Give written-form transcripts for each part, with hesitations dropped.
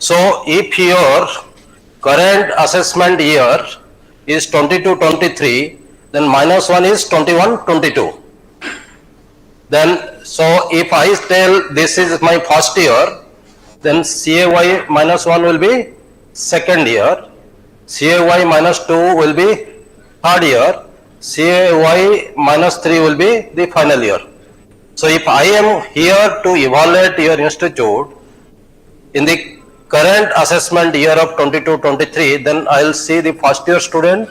So if your current assessment year is 22-23, then -1 is 21-22. Then, so if I tell this is my first year, then CAY -1 will be second year, CAY -2 will be third year, CAY -3 will be the final year. So if I am here to evaluate your institute in the current assessment year of 22-23, then I will see the first year student,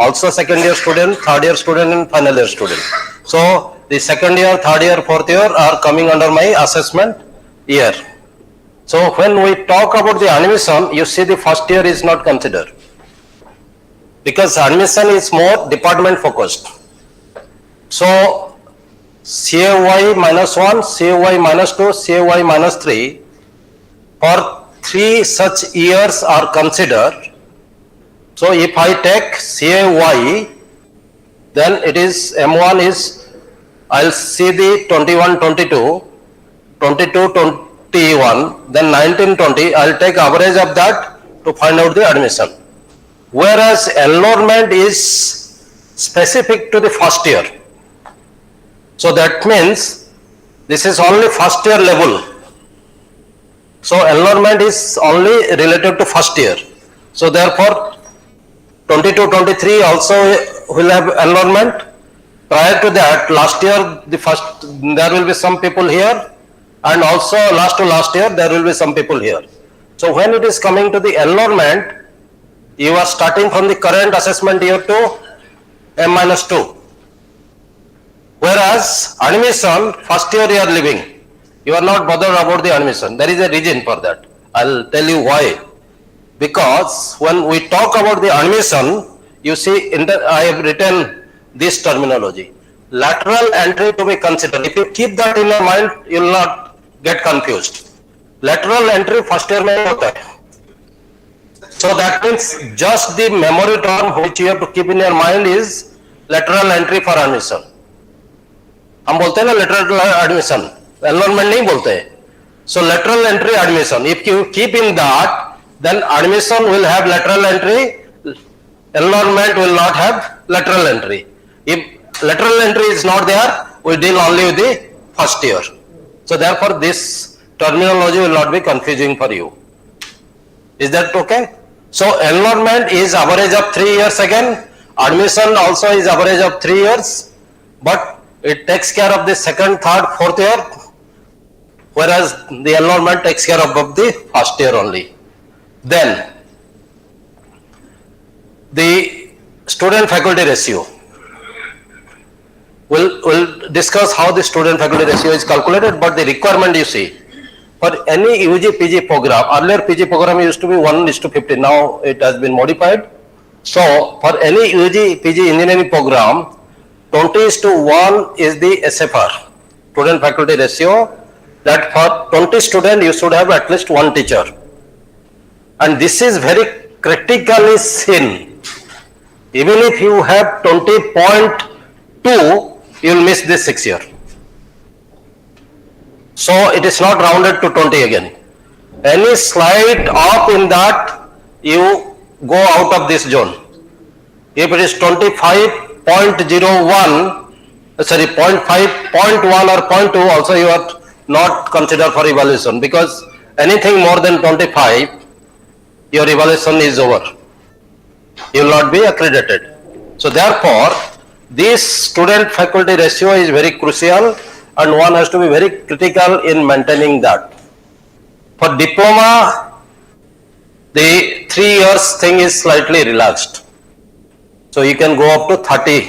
also second year student, third year student and final year student. So the second year, third year, fourth year are coming under my assessment year. So when we talk about the admission, you see the first year is not considered, because admission is more department focused. So CAY -1, CAY -2, CAY -3, for 3 such years are considered. So if I take CAY, then it is M1 is, I'll see the 21-22, 22-21, then 19-20, I'll take average of that to find out the admission. Whereas enrollment is specific to the first year. So that means this is only first year level. So enrollment is only related to first year. So therefore 22-23 also will have enrollment. Prior to that, last year there will be some people here, and also last to last year there will be some people here. So when it is coming to the enrollment, you are starting from the current assessment year to M-2. Whereas admission, first year you are leaving. You are not bothered about the admission. There is a reason for that. I'll tell you why. Because when we talk about the admission, you see, I have written this terminology. Lateral entry to be considered. If you keep that in your mind, you will not get confused. Lateral entry first year mein hota hai. So that means just the memory term which you have to keep in your mind is lateral entry for admission. हम बोलते हैं ना lateral admission, enrollment नहीं बोलते हैं. So lateral entry admission, if you keep in that, then admission will have lateral entry, enrollment will not have lateral entry. If lateral entry is not there, we deal only with the first year. So therefore this terminology will not be confusing for you. Is that okay? So enrollment is average of 3 years again, admission also is average of 3 years, but it takes care of the second, third, fourth year, whereas the enrollment takes care of the first year only. Then the student faculty ratio. We'll discuss how the student faculty ratio is calculated, but the requirement you see, for any UG PG program, earlier PG program used to be 1:15, now it has been modified. So for any UG PG engineering program, 20:1 is the SFR, student faculty ratio, that for 20 students you should have at least one teacher. And this is very critically seen. Even if you have 20.2, you will miss this 6 year. So it is not rounded to 20 again. Any slight off in that, you go out of this zone. If it is 25.01, sorry, 0.1 or 0.2, also you are not considered for evaluation, because anything more than 25, your evaluation is over. You will not be accredited. So therefore, this student faculty ratio is very crucial, and one has to be very critical in maintaining that. For diploma, the 3 years thing is slightly relaxed. So you can go up to 30.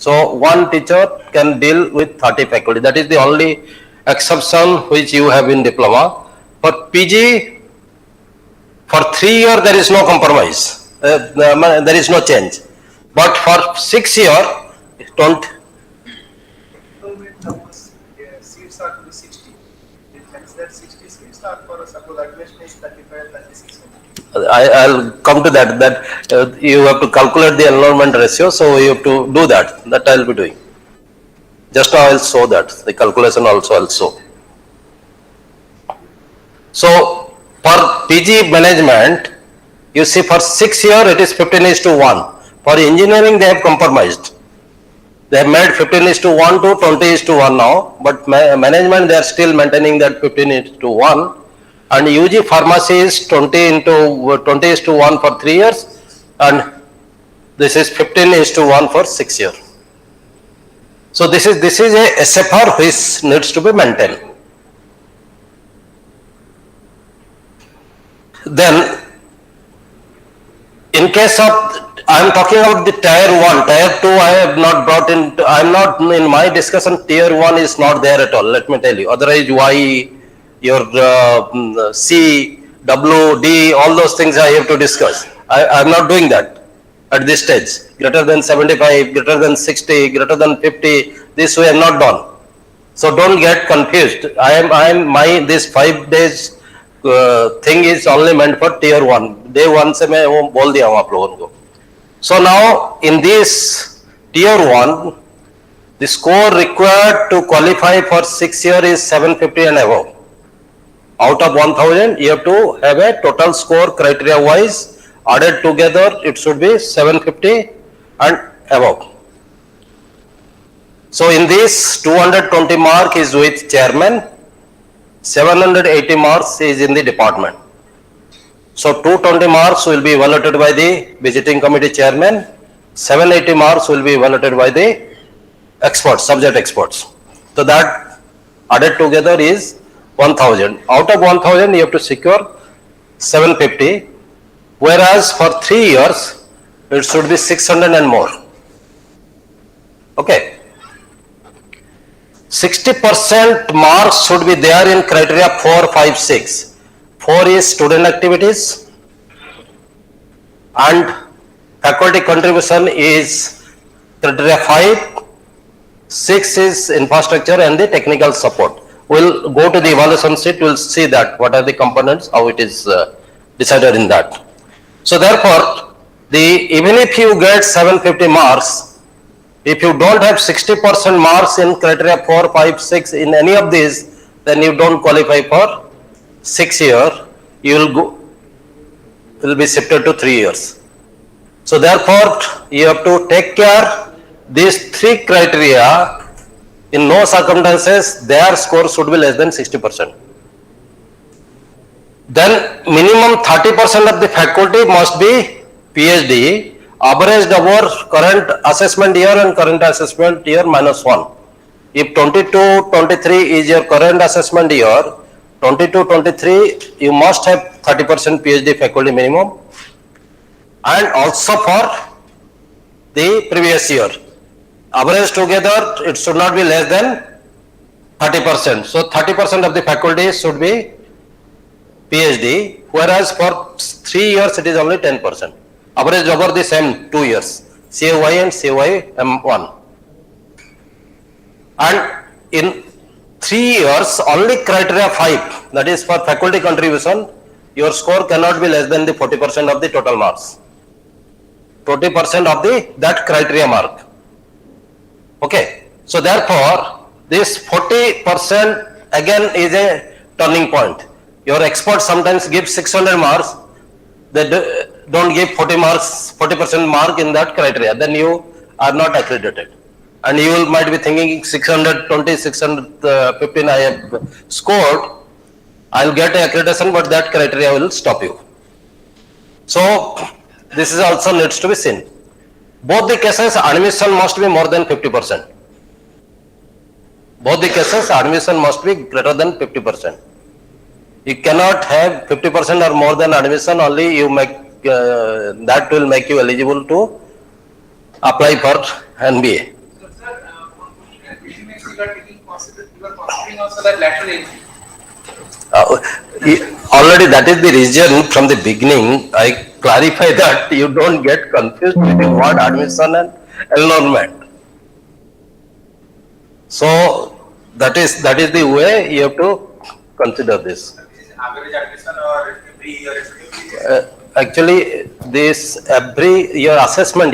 So one teacher can deal with 30 faculty. That is the only exception which you have in diploma. For PG, for 3 years there is no compromise. There is no change. But for 6 years, don't. Seats are to be 60. It means that 60 seats are for suppose admission is 35, 36. I'll come to that. You have to calculate the enrollment ratio, so you have to do that. That I'll be doing. Just now I'll show that. The calculation also I'll show. So for PG management, you see for 6 years it is 15:1. For engineering they have compromised. They have made 15:1 to 20:1 now, but management they are still maintaining that 15:1. And UG pharmacy is 20:1 for 3 years, and this is 15:1 for 6 years. So this is a SFR which needs to be maintained. Then, in case of, I am talking about the tier 1, tier 2 I have not brought in, I am not in my discussion, tier 1 is not there at all, let me tell you. Otherwise Y, your C, W, D, all those things I have to discuss. I am not doing that at this stage. Greater than 75, greater than 60, greater than 50, this we have not done. So don't get confused. This 5 days thing is only meant for tier 1. Day 1 से मैं वो बोल दिया हूँ आप लोगों को. So now in this tier 1, the score required to qualify for 6 years is 750 and above. Out of 1000, you have to have a total score criteria wise added together. It should be 750 and above. So in this 220 mark is with chairman, 780 marks is in the department. So 220 marks will be evaluated by the visiting committee chairman, 780 marks will be evaluated by the experts, subject experts. So that added together is 1000. Out of 1000 you have to secure 750, whereas for 3 years it should be 600 and more. Okay. 60% marks should be there in criteria 4, 5, 6. 4 is student activities and faculty contribution is criteria 5. 6 is infrastructure and the technical support. We'll go to the evaluation sheet, we'll see that what are the components, how it is decided in that. So therefore, even if you get 750 marks, if you don't have 60% marks in criteria 4, 5, 6 in any of these, then you don't qualify for 6 years, you will be shifted to 3 years. So therefore, you have to take care these 3 criteria. In no circumstances their score should be less than 60%. Then minimum 30% of the faculty must be PhD, averaged over current assessment year and current assessment year minus 1. If 22-23 is your current assessment year, 22-23 you must have 30% PhD faculty minimum, and also for the previous year. Average together it should not be less than 30%. So 30% of the faculty should be PhD, whereas for 3 years it is only 10%. Average over the same 2 years, CAY and CAY M1. And in 3 years, only criteria 5, that is for faculty contribution, your score cannot be less than the 40% of the total marks. 20% of that criteria mark. Okay. So therefore, this 40% again is a turning point. Your experts sometimes give 600 marks, they don't give 40% mark in that criteria, then you are not accredited. And you might be thinking 620, 615 I have scored, I'll get accreditation, but that criteria will stop you. So this is also needs to be seen. Both the cases admission must be more than 50%. Both the cases admission must be greater than 50%. You cannot have 50% or more than admission, only you make that will make you eligible to apply for NBA. So sir, you are considering also that lateral entry. Already that is the reason from the beginning I clarify that you don't get confused with the word admission and enrollment. So that is the way you have to consider this. Average admission or every year? Actually, this every assessment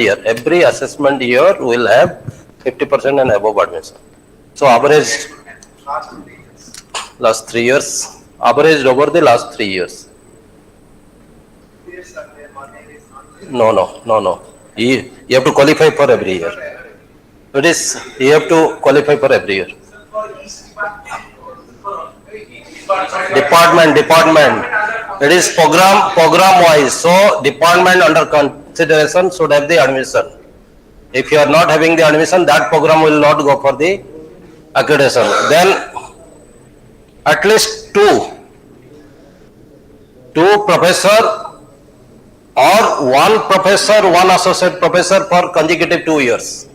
year will have 50% and above admission. So average last 3 years, averaged over the last 3 years. years are there, 1 year is not there. No. You have to qualify for every year. It is, you have to qualify for every year. For each Department. It is program wise. So department under consideration should have the admission. If you are not having the admission, that program will not go for the accreditation. Then at least two professor or one professor, one associate professor for consecutive 2 years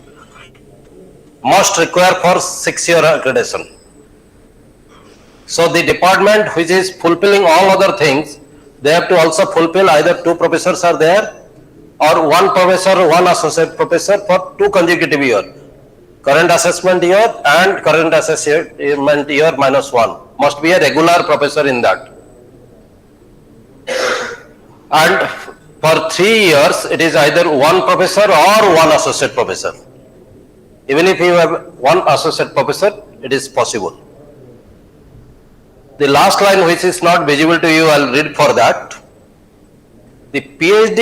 must require for 6-year accreditation. So the department which is fulfilling all other things, they have to also fulfill either 2 professors are there or 1 professor, 1 associate professor for 2 consecutive years. Current assessment year and current assessment year -1 must be a regular professor in that. And for 3 years it is either 1 professor or 1 associate professor. Even if you have 1 associate professor, it is possible. The last line which is not visible to you, I will read for that. The PhD,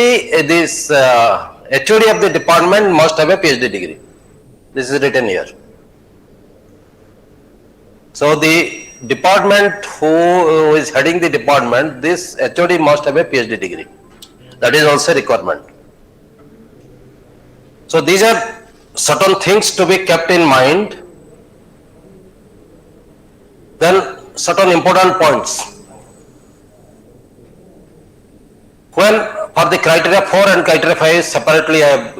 this HOD of the department must have a PhD degree. This is written here. So the department who is heading the department, this HOD must have a PhD degree. That is also a requirement. So these are certain things to be kept in mind. Then certain important points. When for the criteria 4 and criteria 5 separately I have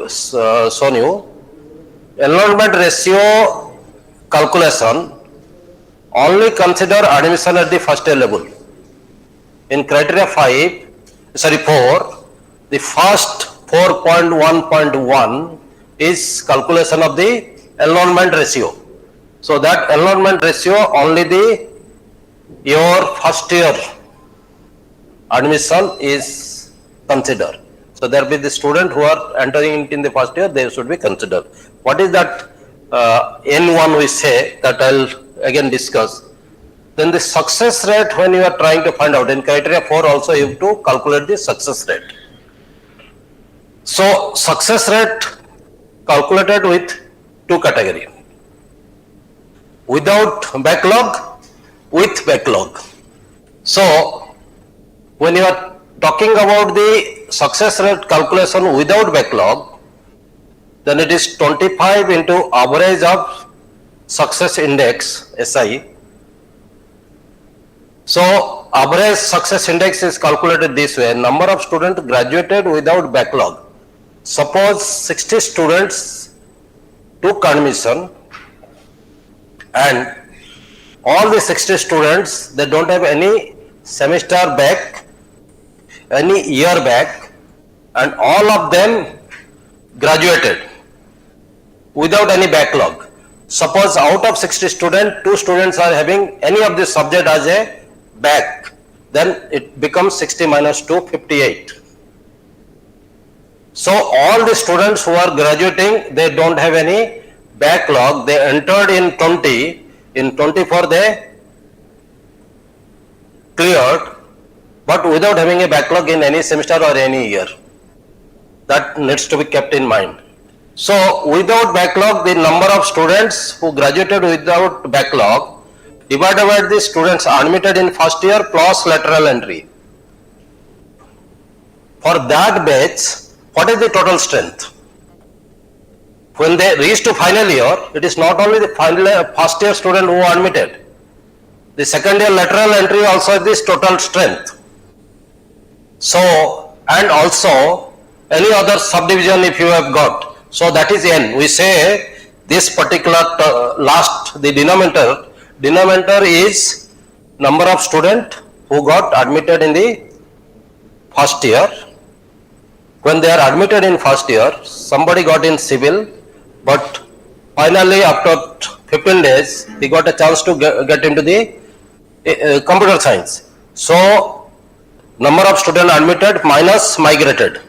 shown you, enrollment ratio calculation only consider admission at the first year level. In criteria 4, the first 4.1.1 is calculation of the enrollment ratio. So that enrollment ratio only your first year admission is considered. So there will be the student who are entering in the first year, they should be considered. What is that N1 we say, that I will again discuss. Then the success rate, when you are trying to find out, in criteria 4 also you have to calculate the success rate. So success rate calculated with 2 categories. Without backlog, with backlog. So when you are talking about the success rate calculation without backlog, then it is 25 into average of success index, SI. So average success index is calculated this way: number of students graduated without backlog. Suppose 60 students took admission and all the 60 students, they don't have any semester back, any year back, and all of them graduated without any backlog. Suppose out of 60 students, 2 students are having any of this subject as a back, then it becomes 60 minus 2, 58. So all the students who are graduating, they don't have any backlog. They entered in 20, in 24 they cleared, but without having a backlog in any semester or any year. That needs to be kept in mind. So without backlog, the number of students who graduated without backlog divided by the students admitted in first year plus lateral entry. For that batch, what is the total strength? When they reach to final year, it is not only the first year student who are admitted. The second year lateral entry also is this total strength. So, and also any other subdivision if you have got. So that is N. We say this particular the denominator is number of students who got admitted in the first year. When they are admitted in first year, somebody got in civil, but finally after 15 days, he got a chance to get into the computer science. So number of students admitted minus migrated.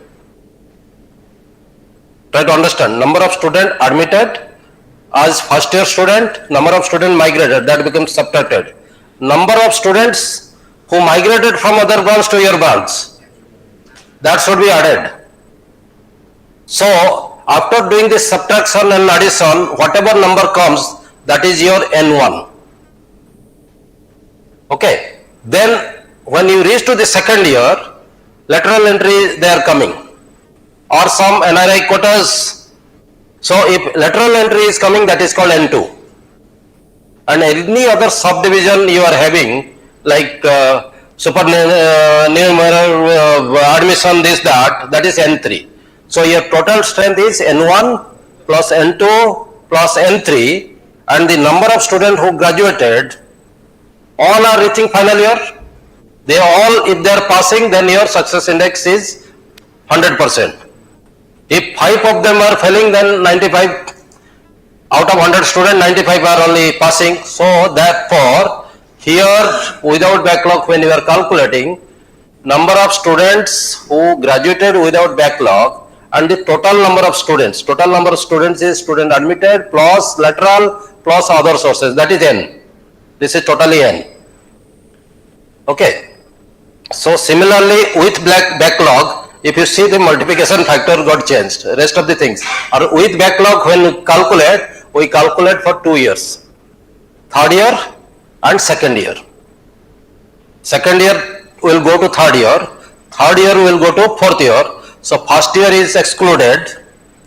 Try to understand, number of students admitted as first year student, number of students migrated, that becomes subtracted. Number of students who migrated from other branch to your branch, That should be added. So, after doing this subtraction and addition, whatever number comes, that is your N1. Okay. Then, when you reach to the second year, lateral entry they are coming, or some NRI quotas. So, if lateral entry is coming, that is called N2. And any other subdivision you are having, like supernumerary admission, this, that is N3. So, your total strength is N1 plus N2 plus N3, and the number of students who graduated, all are reaching final year. They all, if they are passing, then your success index is 100%. If 5 of them are failing, then 95 out of 100 students, 95 are only passing. So therefore, here without backlog, when you are calculating number of students who graduated without backlog and the total number of students is student admitted plus lateral plus other sources, that is N. This is totally N. Okay. So similarly with backlog, if you see the multiplication factor got changed, rest of the things. Or with backlog, when we calculate for 2 years, third year and second year. Second year will go to third year will go to fourth year. So first year is excluded.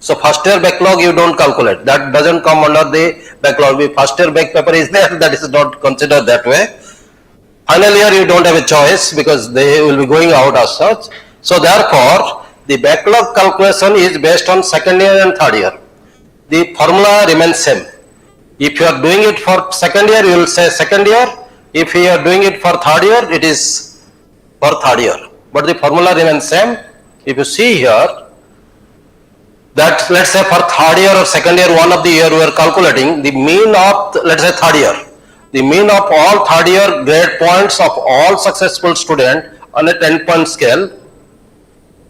So first year backlog you don't calculate. That doesn't come under the backlog. If first year back paper is there, that is not considered that way. Final year you don't have a choice because they will be going out as such. So therefore, the backlog calculation is based on second year and third year. The formula remains same. If you are doing it for second year, you will say second year. If you are doing it for third year, it is for third year. But the formula remains same. If you see here, that let's say for third year or second year, one of the year we are calculating the mean of, let's say third year. The mean of all third year grade points of all successful students on a 10-point scale,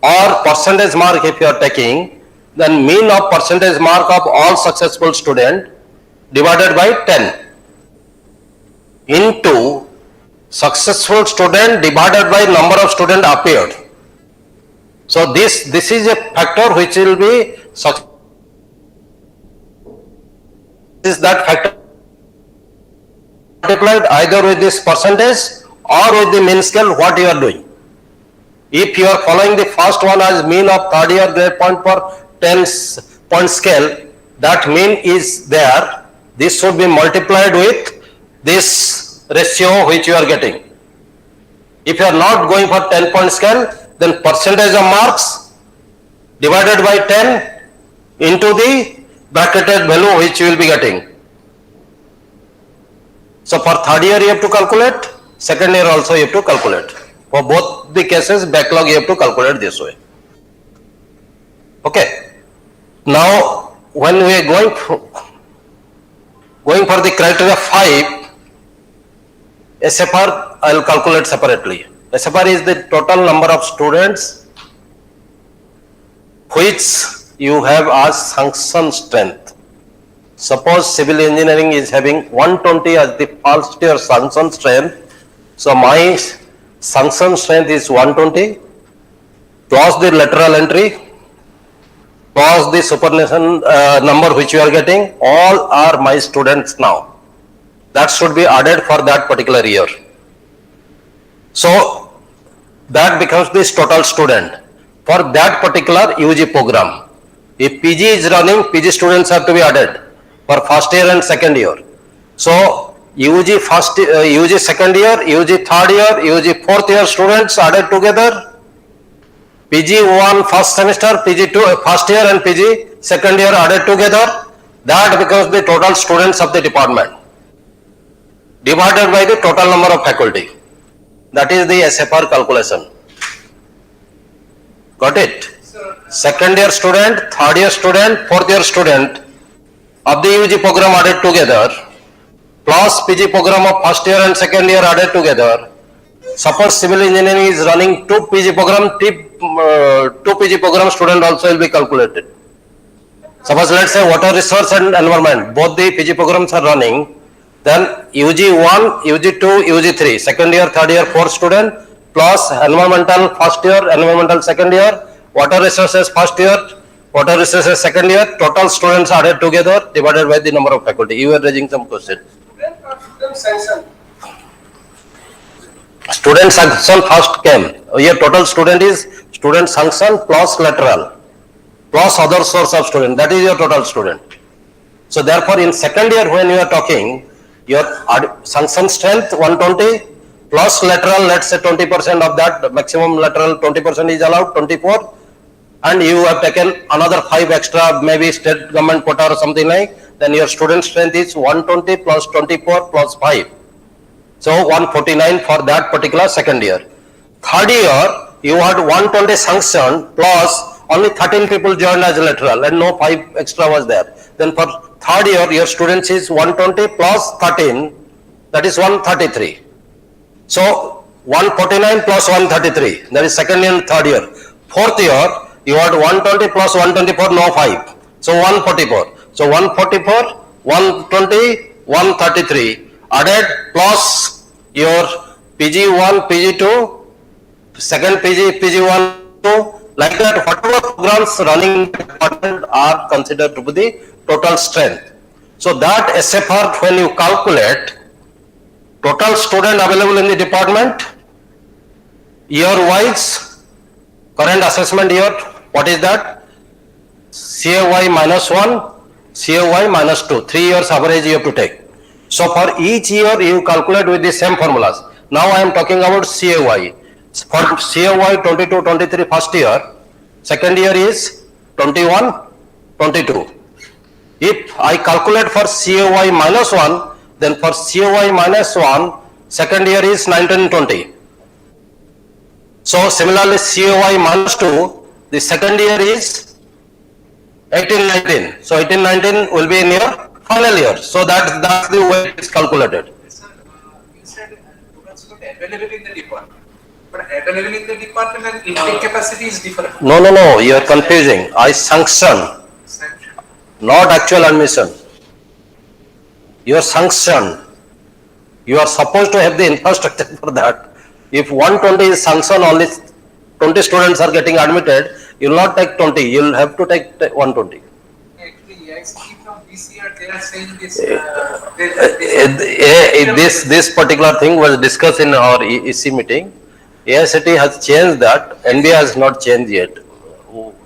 or percentage mark if you are taking, then mean of percentage mark of all successful students divided by 10 into successful student divided by number of students appeared. So this is a factor which will be is that factor multiplied either with this percentage or with the mean scale what you are doing. If you are following the first one as mean of third year grade point per 10-point scale, that mean is there. This should be multiplied with this ratio which you are getting. If you are not going for 10-point scale, then percentage of marks divided by 10 into the bracketed value which you will be getting. So for third year you have to calculate, second year also you have to calculate. For both the cases, backlog you have to calculate this way. Okay. Now when we are going for the criteria 5, SFR I will calculate separately. SFR is the total number of students which you have as sanction strength. Suppose civil engineering is having 120 as the first year sanction strength. So my sanction strength is 120 plus the lateral entry plus the superannuation number which you are getting, all are my students now. That should be added for that particular year. So that becomes this total student for that particular UG program. If PG is running, PG students have to be added for first year and second year. So UG second year, UG third year, UG fourth year students added together. PG1 first semester, PG2 first year and PG second year added together. That becomes the total students of the department divided by the total number of faculty. That is the SFR calculation. Got it? Second year student, third year student, fourth year student of the UG program added together plus PG program of first year and second year added together. Suppose civil engineering is running 2 PG program, 2 PG program student also will be calculated. Suppose let's say water resource and environment, both the PG programs are running, then UG1, UG2, UG3, second year, third year, fourth student, plus environmental first year, environmental second year, water resources first year, water resources second year, total students added together divided by the number of faculty. You were raising some question. Student sanction. Student sanction first came. Here total student is student sanction plus lateral plus other source of student. That is your total student. So therefore in second year when you are talking, your sanction strength 120 plus lateral, let's say 20% of that, maximum lateral 20% is allowed, 24, and you have taken another 5 extra, maybe state government quota or something like, then your student strength is 120 plus 24 plus 5. So 149 for that particular second year. Third year, you had 120 sanction plus only 13 people joined as lateral and no 5 extra was there. Then for third year, your students is 120 plus 13, that is 133. So 149 plus 133, that is second year and third year. Fourth year, you had 120 plus 124, no 5. So 144. So 144, 120, 133 added plus your PG1, PG2, second PG, PG1, 2, like that, whatever programs running in the department are considered to be the total strength. So that SFR, when you calculate total student available in the department, year-wise, current assessment year, what is that? CAY minus 1, CAY minus 2, 3 years average you have to take. So for each year you calculate with the same formulas. Now I am talking about CAY. For CAY 22-23 first year, second year is 21-22. If I calculate for CAY minus 1, then for CAY minus 1, second year is 19-20. So similarly CAY minus 2, the second year is 18-19. So 18-19 will be in your final year. So that's the way it is calculated. Sir, you said students could available in the department. But available in the department and intake capacity is different. No, you are confusing. I sanction, Sanction. not actual admission. You are sanctioned. You are supposed to have the infrastructure for that. If 120 is sanctioned, only 20 students are getting admitted, you will not take 20, you will have to take 120. Actually, I see from this year they are saying this. This particular thing was discussed in our EC meeting. AICT has changed that, NBA has not changed yet.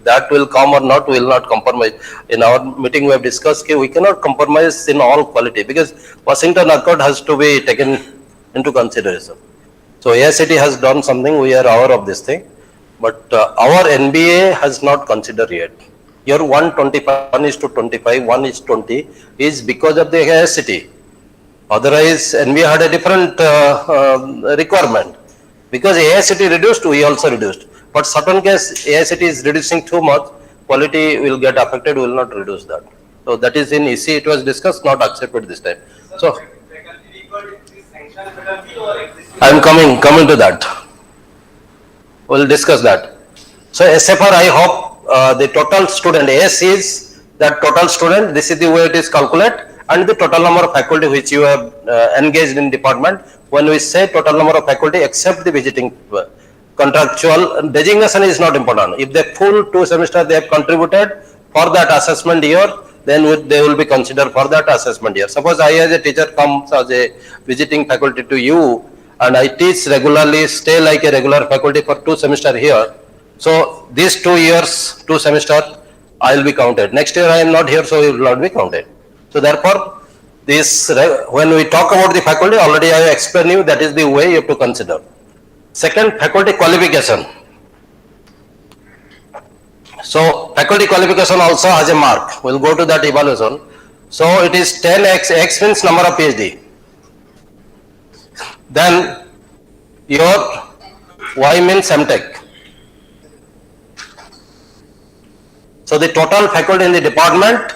That will come or not, we will not compromise. In our meeting we have discussed we cannot compromise in all quality because Washington Accord has to be taken into consideration. So AICT has done something, we are aware of this thing, but our NBA has not considered yet. Your 125, 1 is to 25, 1 is 20 is because of the AICT. Otherwise NBA had a different requirement. Because AICT reduced, we also reduced. But certain case AICT is reducing too much, quality will get affected, we will not reduce that. So that is in EC, it was discussed, not accepted this time. So I am coming to that. We will discuss that. So SFR, I hope the total student, S is that total student, this is the way it is calculated, and the total number of faculty which you have engaged in department. When we say total number of faculty except the visiting contractual, designation is not important. If they full 2 semesters they have contributed for that assessment year, then they will be considered for that assessment year. Suppose I as a teacher comes as a visiting faculty to you and I teach regularly, stay like a regular faculty for 2 semesters here. So these 2 years, 2 semesters, I will be counted. Next year I am not here, so it will not be counted. So therefore, this, when we talk about the faculty, already I have explained you, that is the way you have to consider. Second, faculty qualification. So faculty qualification also has a mark. We will go to that evaluation. So it is 10x, x means number of PhD. Then your Y means MTech. So the total faculty in the department,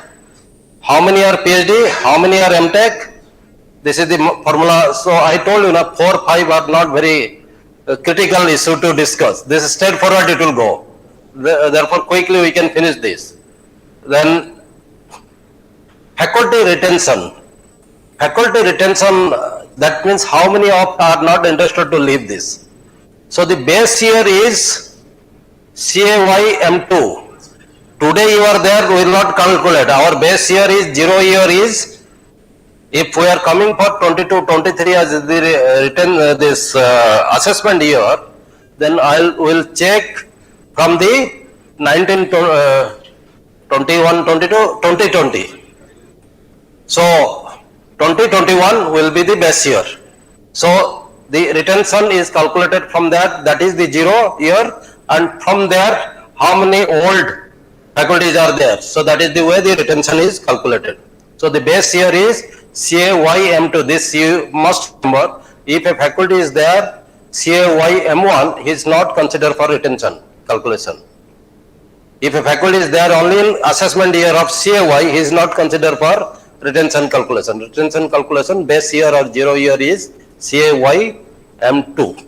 how many are PhD, how many are MTech, this is the formula. So I told you, 4, 5 are not very critical issue to discuss. This is straightforward, it will go. Therefore quickly we can finish this. Then faculty retention. Faculty retention, that means how many of are not interested to leave this. So the base year is CAYM2. Today you are there, we will not calculate. Our base year is 0 year is, if we are coming for 22-23 as the written this assessment year, then will check from the 19 21 22 2020. So 2021 will be the base year. So the retention is calculated from that is the 0 year, and from there how many old faculties are there. So that is the way the retention is calculated. So the base year is CAYM2. This you must remember. If a faculty is there, CAYM1 is not considered for retention calculation. If a faculty is there only in assessment year of CAY, he is not considered for retention calculation. Retention calculation base year or 0 year is CAYM2.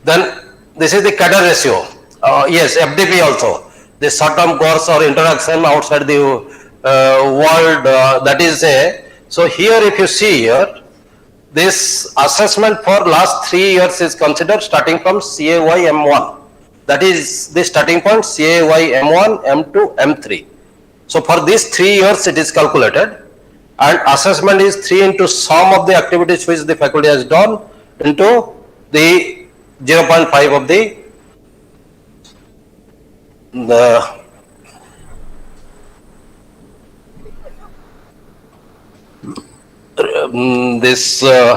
Then this is the cadre ratio. Yes, FDP also. The short-term course or interaction outside the world, that is a. So here if you see here, this assessment for last 3 years is considered starting from CAY M1. That is the starting point CAY M1, M2, M3. So for these 3 years it is calculated, and assessment is 3 into sum of the activities which the faculty has done into the 0.5 of the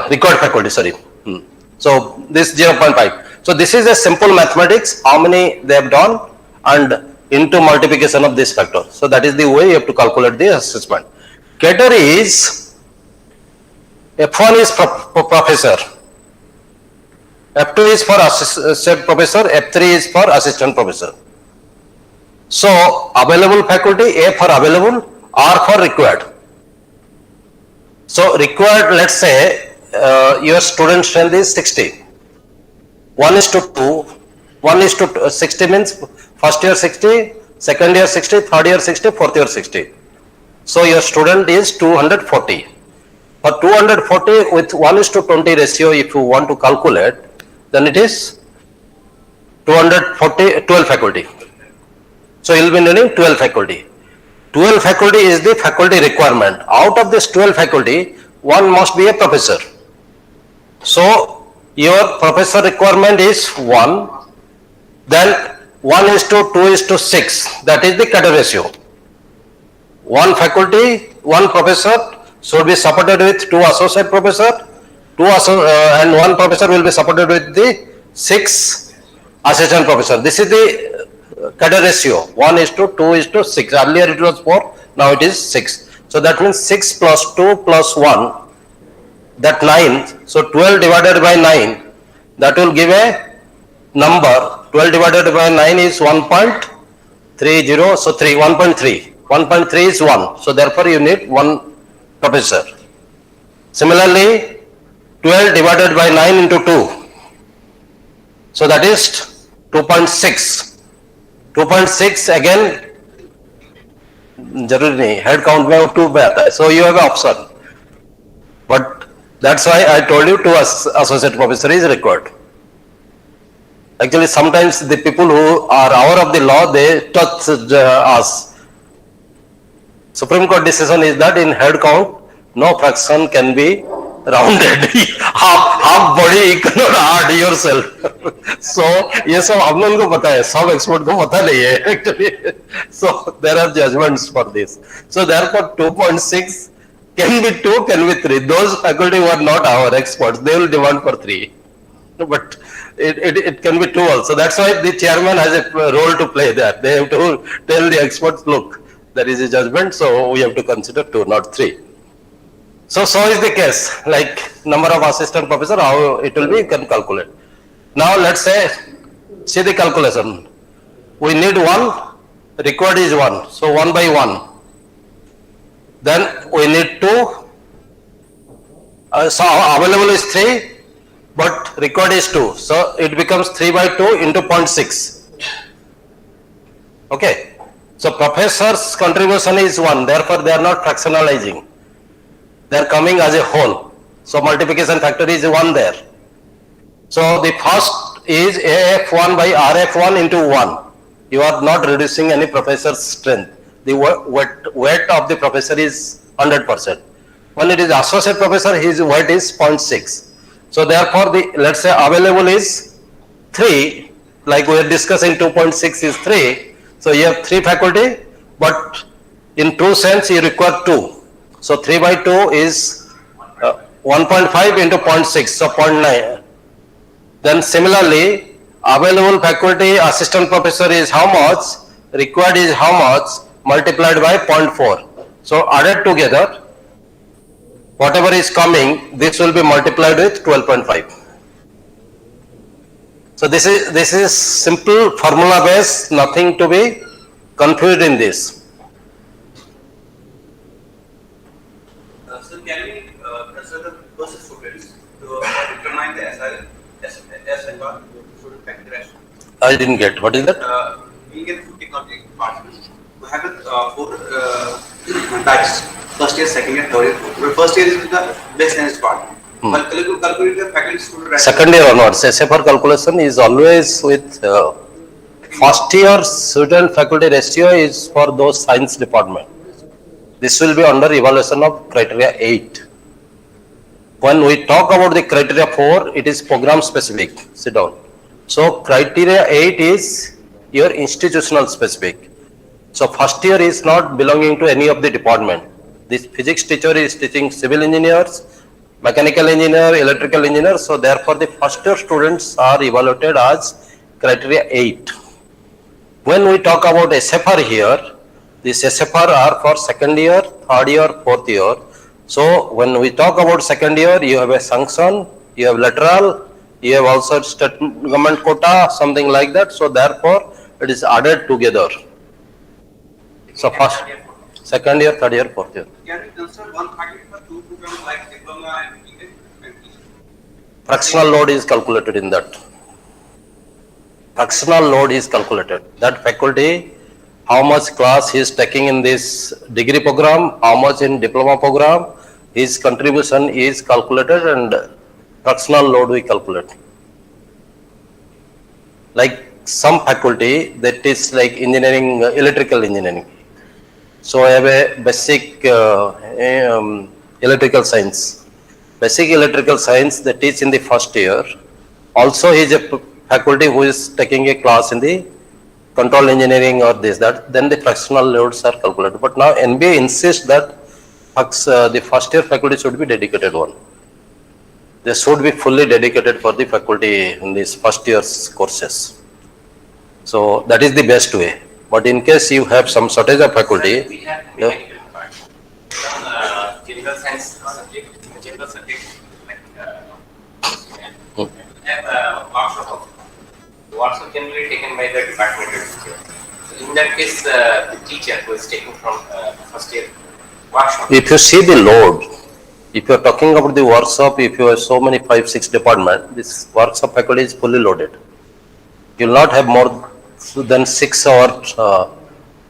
required faculty, sorry. So this 0.5. So this is a simple mathematics, how many they have done and into multiplication of this factor. So that is the way you have to calculate the assessment. Category is, F1 is professor, F2 is for assistant professor, F3 is for assistant professor. So available faculty, A for available, R for required. So required, let's say your student strength is 60. 1:2, 1:60 means first year 60, second year 60, third year 60, fourth year 60. So your student is 240. For 240 with 1:20 ratio, if you want to calculate, then it is 240, 12 faculty. So you will be needing 12 faculty. 12 faculty is the faculty requirement. Out of this 12 faculty, one must be a professor. So your professor requirement is 1, then 1:2:6, that is the cadre ratio. One faculty, one professor should be supported with 2 associate professor, and one professor will be supported with the 6 assistant professor. This is the cadre ratio, 1:2:6. Earlier it was 4, now it is 6. So that means 6 plus 2 plus 1, that 9. So 12 divided by 9, that will give a number. 12 divided by 9 is 1.30, so 1.3. 1.3 is 1. So therefore you need 1 professor. Similarly, 12 divided by 9 into 2. So that is 2.6. 2.6 again, जरूरी नहीं, head count में 2 पे आता है. So you have an option. But that's why I told you 2 associate professor is required. Actually, sometimes the people who are aware of the law, they touch us. Supreme Court decision is that in head count, no fraction can be rounded. half body you cannot add yourself. So ये सब हम लोगों को पता है, सब expert को पता नहीं है actually. So there are judgments for this. So therefore 2.6 can be 2, can be 3. Those faculty who are not our experts, they will demand for 3. But it can be 2 also. That's why the chairman has a role to play there. They have to tell the experts, look, there is a judgment, so we have to consider 2, not 3. So is the case, like number of assistant professor, how it will be, you can calculate. Now let's say, see the calculation. We need 1, required is 1, so 1 by 1. Then we need 2, so available is 3, but required is 2. So it becomes 3 by 2 into 0.6. Okay. So professor's contribution is 1, therefore they are not fractionalizing. They are coming as a whole. So multiplication factor is 1 there. So the first is AF1 by RF1 into 1. You are not reducing any professor's strength. The weight of the professor is 100%. When it is associate professor, his weight is 0.6. So therefore, let's say available is 3, like we are discussing 2.6 is 3. So you have 3 faculty, but in true sense you require 2. So 3 by 2 is 1.5 into 0.6, so 0.9. Then similarly, available faculty assistant professor is how much, required is how much, multiplied by 0.4. So added together, whatever is coming, this will be multiplied with 12.5. So this is simple formula based, nothing to be confused in this. So can we consider the first students to determine the SFR student factor? I didn't get, what is that? We get 50 participants. We have 4 batches. First year, second year, third year, fourth year. First year is the best science part. But calculate the faculty student. Second year onwards, SFR calculation is always with first year student faculty ratio is for those science department. This will be under evaluation of criteria 8. When we talk about the criteria 4, it is program specific. Sit down. So criteria 8 is your institutional specific. So first year is not belonging to any of the department. This physics teacher is teaching civil engineers, mechanical engineer, electrical engineer. So therefore the first year students are evaluated as criteria 8. When we talk about SFR here, this SFR are for second year, third year, fourth year. So when we talk about second year, you have a sanction, you have lateral, you have also state government quota, something like that. So therefore it is added together. So first, second year, third year, fourth year. Can we consider one faculty for 2 programs like diploma and BTech and PG? Fractional load is calculated in that. Fractional load is calculated. That faculty, how much class he is taking in this degree program, how much in diploma program, his contribution is calculated and fractional load we calculate. Like some faculty that is like engineering, electrical engineering. So I have a basic electrical science. Basic electrical science they teach in the first year. Also he is a faculty who is taking a class in the control engineering or this, that, then the fractional loads are calculated. But now NBA insists that the first year faculty should be dedicated one. They should be fully dedicated for the faculty in these first year's courses. So that is the best way. But in case you have some shortage of faculty, we have mechanical part. Some general science subject, general subject like we have workshop also. The workshop generally taken by the departmental teacher. So in that case, the teacher who is taking from first year workshop. if you see the load, if you are talking about the workshop, if you have so many 5-6 departments, this workshop faculty is fully loaded. You will not have more than 6 hours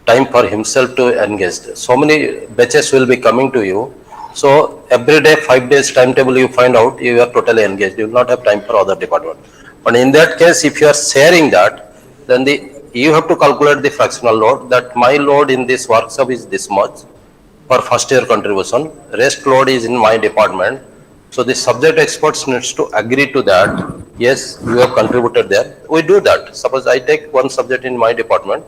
time for himself to engage. So many batches will be coming to you. So every day 5 days timetable you find out, you are totally engaged. You will not have time for other department. But in that case, if you are sharing that, then you have to calculate the fractional load, that my load in this workshop is this much for first year contribution. Rest load is in my department. So the subject experts needs to agree to that. Yes, you have contributed there. We do that. Suppose I take one subject in my department,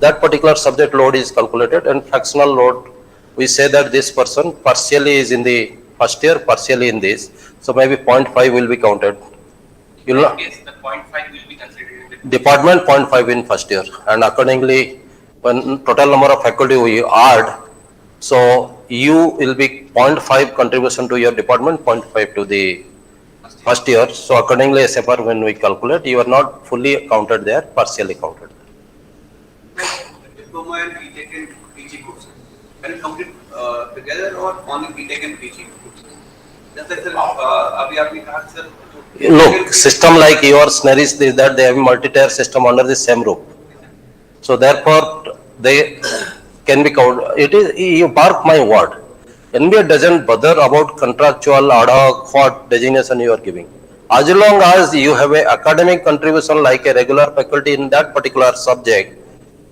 that particular subject load is calculated, and fractional load, we say that this person partially is in the first year, partially in this. So maybe 0.5 will be counted. In that case, the 0.5 will be considered in the Department 0.5 in first year, and accordingly when total number of faculty we add, so you will be 0.5 contribution to your department, 0.5 to the first year. So accordingly SFR when we calculate, you are not fully counted there, partially counted. Diploma and BTech and PG courses. Can you complete together or only BTech and PG courses? Just like abhi aapne kaha sir. Look, system like yours, Neris, is that they have multi-tier system under the same roof. So therefore, they can be counted. It is, you mark my word. NBA doesn't bother about contractual ad hoc what designation you are giving. As long as you have a academic contribution like a regular faculty in that particular subject,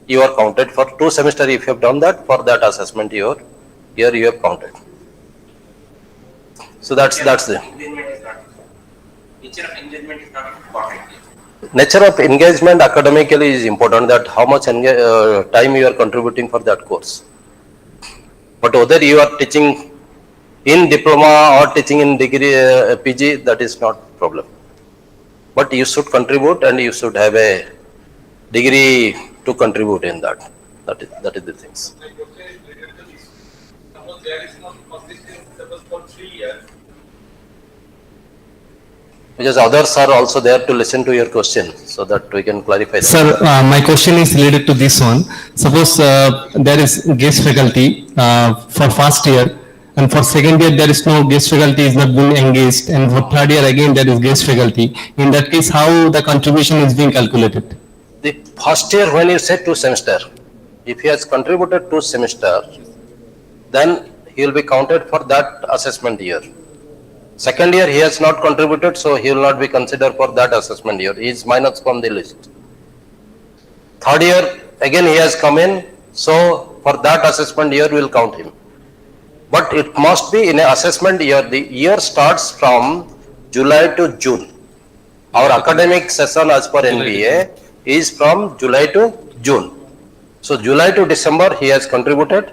you are counted for 2 semesters. If you have done that, for that assessment year you have counted. So that's the Engagement is not. Nature of engagement is not important here. nature of engagement academically is important, that how much time you are contributing for that course. But whether you are teaching in diploma or teaching in degree PG, that is not problem. But you should contribute and you should have a degree to contribute in that. That is the things. My question is related to this. Suppose there is no consistency, suppose for 3 years. Because others are also there to listen to your question, so that we can clarify that. Sir, my question is related to this one. Suppose there is guest faculty for first year, and for second year there is no guest faculty is not being engaged, and for third year again there is guest faculty. In that case, how the contribution is being calculated? The first year when you say 2 semester, if he has contributed 2 semester, then he will be counted for that assessment year. Second year he has not contributed, so he will not be considered for that assessment year. He is minus from the list. Third year again he has come in, so for that assessment year we will count him. But it must be in an assessment year. The year starts from July to June. Our academic session as per NBA is from July to June. So July to December he has contributed.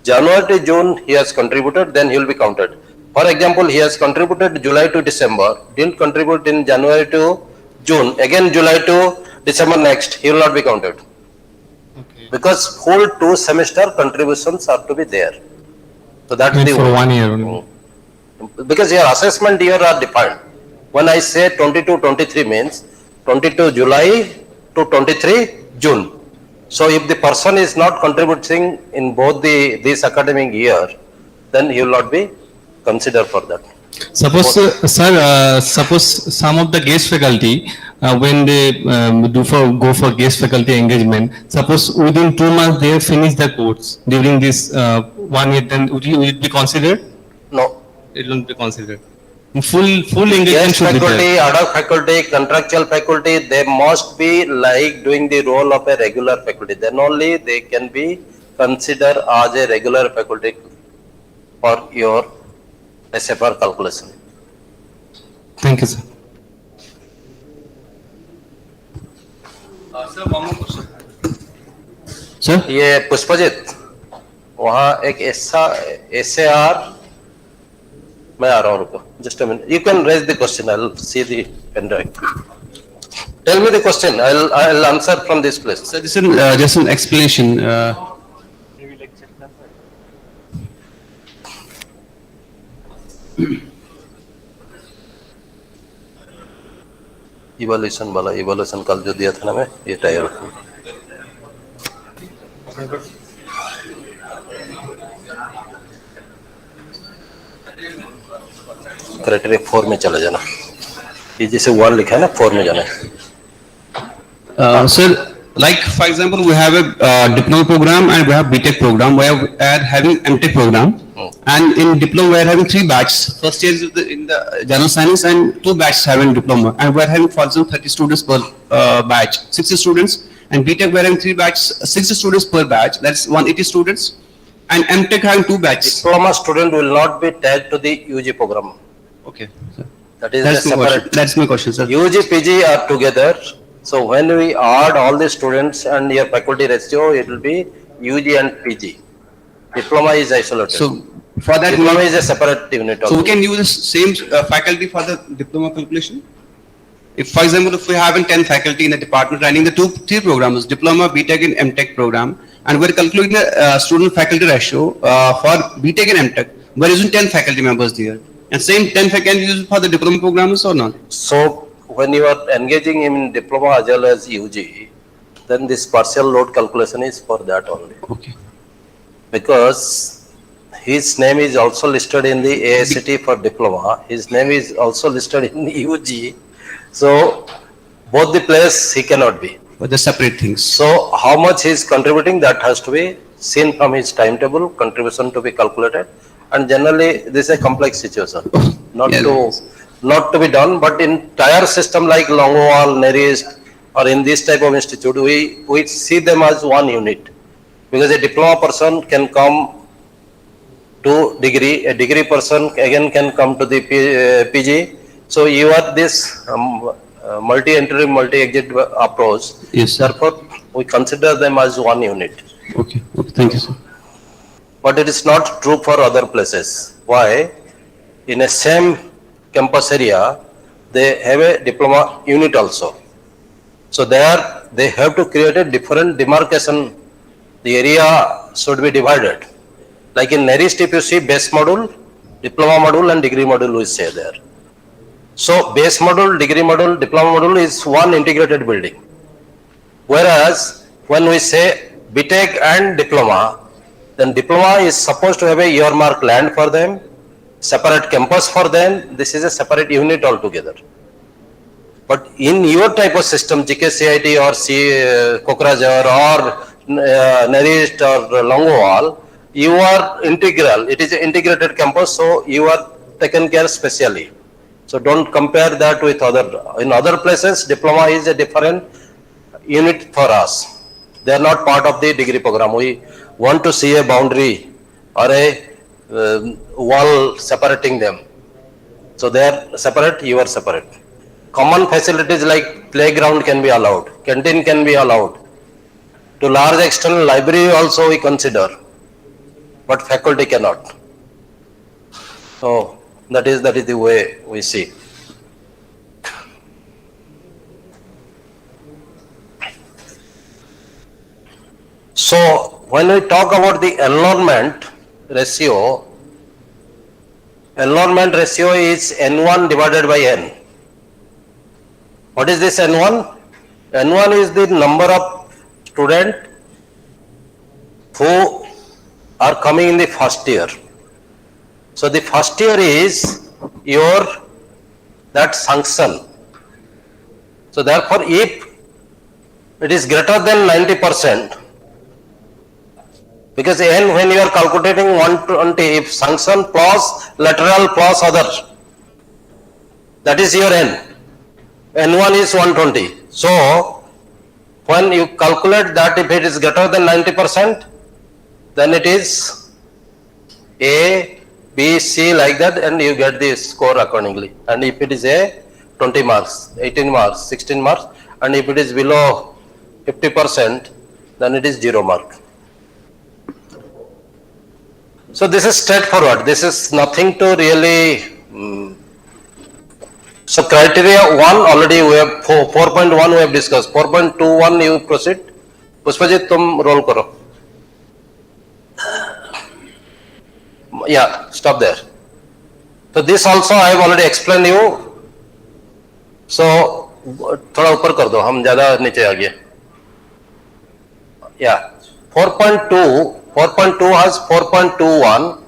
January to June he has contributed, then he will be counted. For example, he has contributed July to December, didn't contribute in January to June, again July to December next, he will not be counted. Okay. Because full 2 semester contributions are to be there. So that's Meant the for 1 year only. Because your assessment year are defined. When I say 22-23 means 22 July to 23 June. So if the person is not contributing in both this academic year, then he will not be considered for that. Suppose, sir, suppose some of the guest faculty, when they go for guest faculty engagement, suppose within 2 months they have finished the course during this 1 year, then would it be considered? No. It won't be considered. Full engagement Guest should be faculty, there. ad hoc faculty, contractual faculty, they must be like doing the role of a regular faculty. Then only they can be considered as a regular faculty for your SFR calculation. Thank you, sir. Sir, one more question. Sir? ये पुष्पजित, वहाँ एक SAR, मैं आ रहा हूँ रुको, just a minute. You can raise the question. I'll see the pen drive. Tell me the question. I'll answer from this place. Sir, this is just an explanation. Evolution वाला, evolution कल जो दिया था ना मैं, ये टायर क्राइटेरिया 4 में चला जाना, ये जैसे 1 लिखा है ना 4 में जाना है. Sir, like for example, we have a diploma program and we have BTech program. We are having MTech program, and in diploma we are having 3 batches. First year is in the general science, and 2 batches having diploma, and we are having for example 30 students per batch, 60 students. And BTech we are having 3 batches, 60 students per batch. That's 180 students, and MTech having 2 batches. Diploma student will not be tagged to the UG program. Okay, sir. That is That's the my question. separate. That's my question, sir. UG PG are together. So when we add all the students and your faculty ratio, it will be UG and PG. Diploma is isolated. So for that, Diploma is a separate unit. so Also. we can use the same faculty for the diploma calculation? If, for example, if we have 10 faculty in the department running the 3 programs, diploma, BTech and MTech program, and we're calculating the student faculty ratio for BTech and MTech, we're using 10 faculty members there. And same 10 faculty used for the diploma programs or not? So when you are engaging in diploma as well as UG, then this partial load calculation is for that only. Okay. Because his name is also listed in the AICT for diploma, his name is also listed in the UG. So both the place he cannot be. But the separate things. So how much he is contributing, that has to be seen from his timetable, contribution to be calculated, and generally this is a complex situation, Yes. not to be done, but in tier system like Longowal, Nerist, or in this type of institute, we see them as one unit, because a diploma person can come to degree, a degree person again can come to the PG. So you are this multi-entry, multi-exit approach. Yes, sir. Therefore, we consider them as one unit. Okay, okay, thank you, sir. But it is not true for other places. Why? In a same campus area, they have a diploma unit also. So there, they have to create a different demarcation. The area should be divided. Like in Nerist, if you see base module, diploma module and degree module we say there. So base module, degree module, diploma module is one integrated building. Whereas when we say BTech and diploma, then diploma is supposed to have a earmark land for them, separate campus for them. This is a separate unit altogether. But in your type of system, GKCIT or Kokrajhar or Nerist or Longowal, you are integral. It is an integrated campus, so you are taken care specially. So don't compare that with in other places, diploma is a different unit for us. They are not part of the degree program. We want to see a boundary or a wall separating them. So they are separate, you are separate. Common facilities like playground can be allowed, canteen can be allowed. To large extent, library also we consider, but faculty cannot. So that is the way we see. So when we talk about the enrollment ratio is N1 divided by N. What is this N1? N1 is the number of students who are coming in the first year. So the first year is that sanction. So therefore, if it is greater than 90%, because N, when you are calculating 120, if sanction plus lateral plus other, that is your N. N1 is 120. So when you calculate that, if it is greater than 90%, then it is A, B, C like that, and you get the score accordingly. And if it is A, 20 marks, 18 marks, 16 marks, and if it is below 50%, then it is 0 mark. So this is straightforward. This is nothing to really. So criteria 1 already we have 4.1 we have discussed. 4.21 you proceed. Pushpajit, tum roll karo. Yeah, stop there. So this also I have already explained you. So थोड़ा ऊपर कर दो, हम ज़्यादा नीचे आ गए. Yeah, 4.2 has 4.21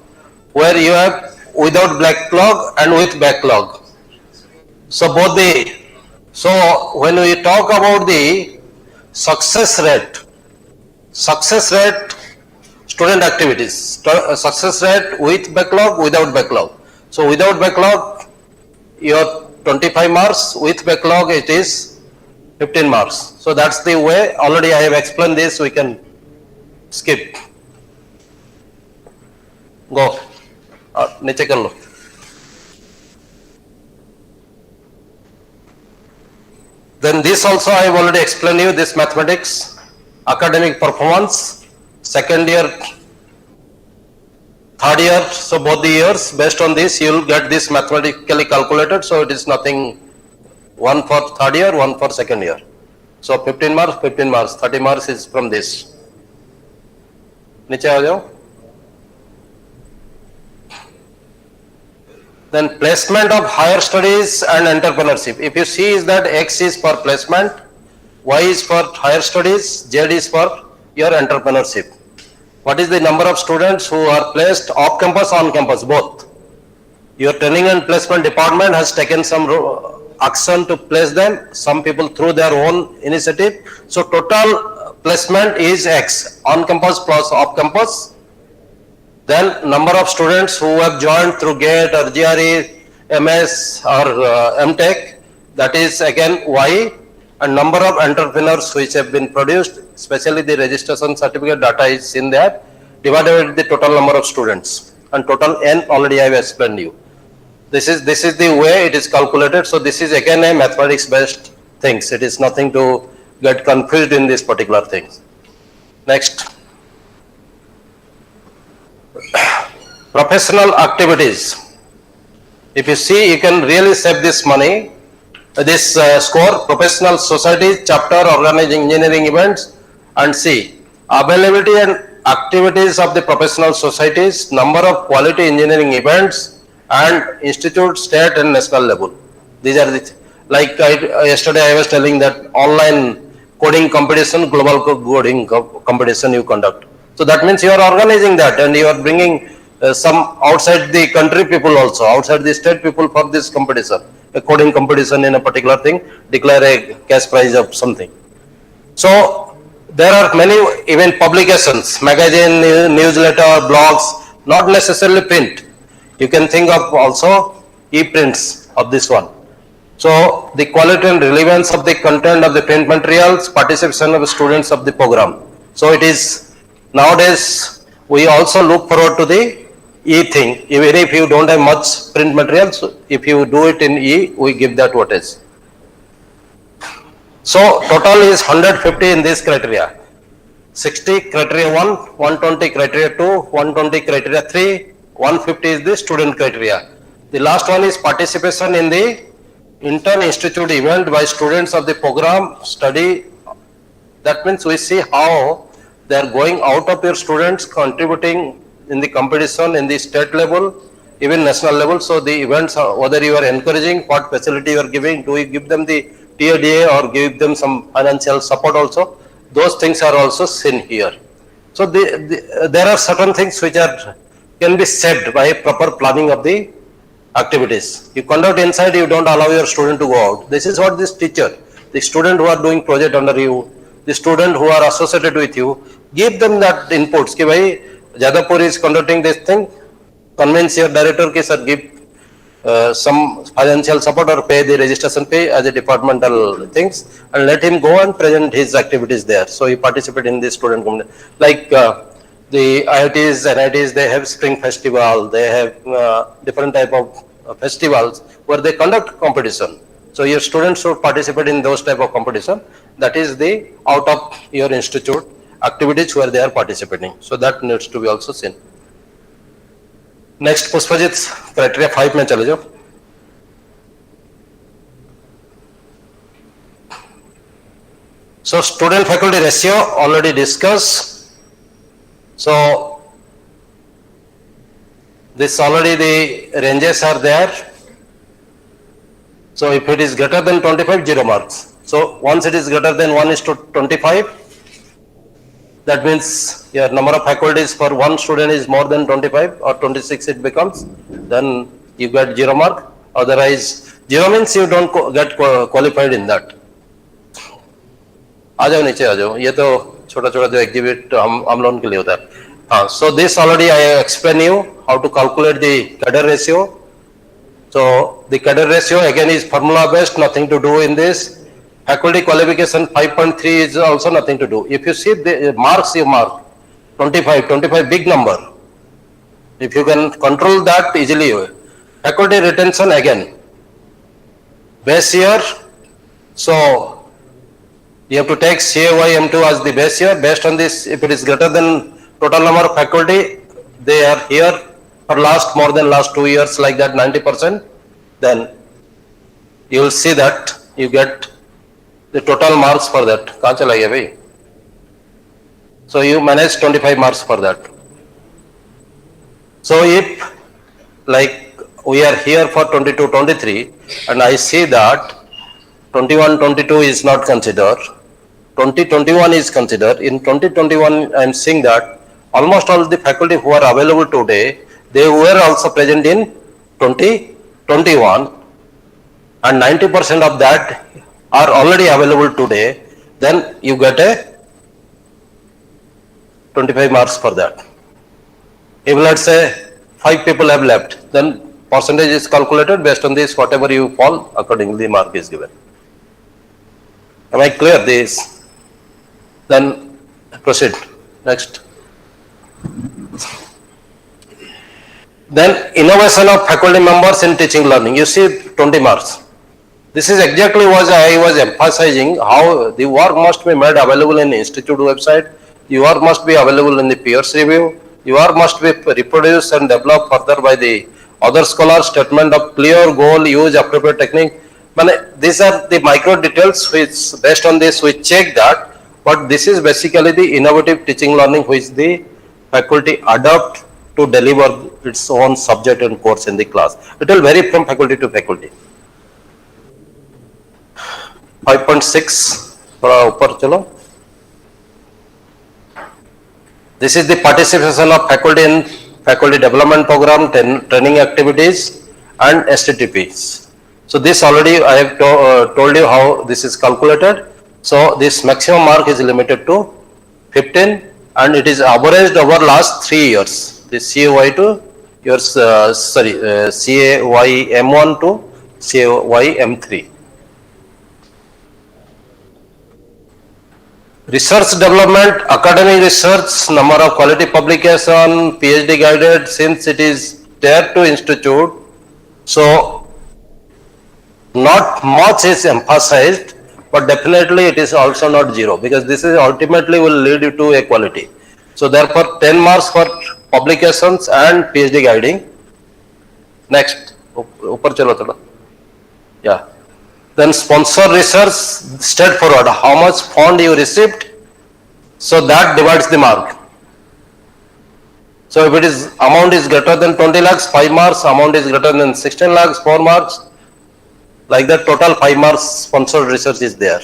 where you have without backlog and with backlog. So when we talk about the success rate, student activities, success rate with backlog, without backlog. So without backlog, your 25 marks, with backlog it is 15 marks. So that's the way, already I have explained this, we can skip. Go. नीचे कर लो. Then this also I have already explained you, this mathematics, academic performance, second year, third year, so both the years, based on this you will get this mathematically calculated, so it is nothing, one for third year, one for second year. So 15 marks, 30 marks is from this. नीचे आ जाओ. Then placement of higher studies and entrepreneurship. If you see is that X is for placement, Y is for higher studies, Z is for your entrepreneurship. What is the number of students who are placed off campus, on campus, both? Your training and placement department has taken some action to place them, some people through their own initiative. So total placement is X, on campus plus off campus. Then number of students who have joined through GATE or GRE, MS or MTech, that is again Y, and number of entrepreneurs which have been produced, especially the registration certificate data is in there, divided with the total number of students, and total N already I have explained you. This is the way it is calculated. So this is again a mathematics based things. It is nothing to get confused in this particular things. Next. Professional activities. If you see, you can really save this money. This score, professional society, chapter, organizing engineering events, and see availability and activities of the professional societies, number of quality engineering events, and institute, state and national level. These are the, like yesterday I was telling that online coding competition, global coding competition you conduct. So that means you are organizing that and you are bringing some outside the country people also, outside the state people for this competition, a coding competition in a particular thing, declare a cash prize of something. So there are many even publications, magazine, newsletter, blogs, not necessarily print. You can think of also e-prints of this one. So the quality and relevance of the content of the print materials, participation of the students of the program. So it is nowadays we also look forward to the E thing. Even if you don't have much print materials, if you do it in E, we give that what is. So total is 150 in this criteria. 60 criteria 1, 120 criteria 2, 120 criteria 3, 150 is the student criteria. The last one is participation in the inter-institute event by students of the program study. That means we see how they are going out of your students contributing in the competition in the state level, even national level. So the events, whether you are encouraging, what facility you are giving, do you give them the TADA or give them some financial support also? Those things are also seen here. So there are certain things which can be said by proper planning of the activities. You conduct inside, you don't allow your student to go out. This is what this teacher, the student who are doing project under you, the student who are associated with you, give them that inputs. Ki bhai, Jadapur is conducting this thing, convince your director ki sir give some financial support or pay the registration fee as a departmental things, and let him go and present his activities there. So he participate in this student community. Like the IITs, NITs, they have spring festival, they have different type of festivals where they conduct competition. So your students should participate in those type of competition. That is the out of your institute activities where they are participating. So that needs to be also seen. Next, Pushpajit, criteria 5 में चले जाओ. So student faculty ratio already discussed. So this already the ranges are there. So if it is greater than 25, 0 marks. So once it is greater than 1:25, that means your number of faculties for one student is more than 25 or 26 it becomes, then you get 0 mark. Otherwise, 0 means you don't get qualified in that. आ जाओ नीचे आ जाओ, ये तो छोटा छोटा जो exhibit हम लोगों के लिए होता है. हाँ, so this already I explain you how to calculate the cadre ratio. So the cadre ratio again is formula based, nothing to do in this. Faculty qualification 5.3 is also nothing to do. If you see the marks you mark, 25 big number. If you can control that easily. Faculty retention again. Base year. So you have to take CAY M2 as the base year. Based on this, if it is greater than total number of faculty, they are here for more than last 2 years, like that 90%, then you will see that you get the total marks for that. कहाँ चला गया भाई? So you manage 25 marks for that. So if like we are here for 22, 23 and I see that 21, 22 is not considered, 2021 is considered. In 2021 I am seeing that almost all the faculty who are available today, they were also present in 2021 and 90% of that are already available today, then you get a 25 marks for that. If let's say 5 people have left, then percentage is calculated based on this, whatever you fall, accordingly mark is given. Am I clear this? Then proceed. Next. Then innovation of faculty members in teaching learning. You see 20 marks. This is exactly what I was emphasizing, how the work must be made available in institute website, the work must be available in the peers review, the work must be reproduced and developed further by the other scholars, statement of clear goal, use appropriate technique. These are the micro details which based on this we check that, but this is basically the innovative teaching learning which the faculty adopt to deliver its own subject and course in the class. It will vary from faculty to faculty. 5.6 थोड़ा ऊपर चलो. This is the participation of faculty in faculty development program, training activities and STTPs. So this already I have told you how this is calculated. So this maximum mark is limited to 15 and it is averaged over last 3 years. This CAY to yours, CAY M1 to CAY M3. Research development, academic research, number of quality publication, PhD guided, since it is tier 2 institute, so not much is emphasized, but definitely it is also not zero, because this is ultimately will lead you to equality. So therefore 10 marks for publications and PhD guiding. Next, upar chalo thoda. Yeah. Then sponsor research, straightforward, how much fund you received, so that divides the mark. So if it is amount is greater than 20 lakhs, 5 marks, amount is greater than 16 lakhs, 4 marks, like that total 5 marks sponsored research is there.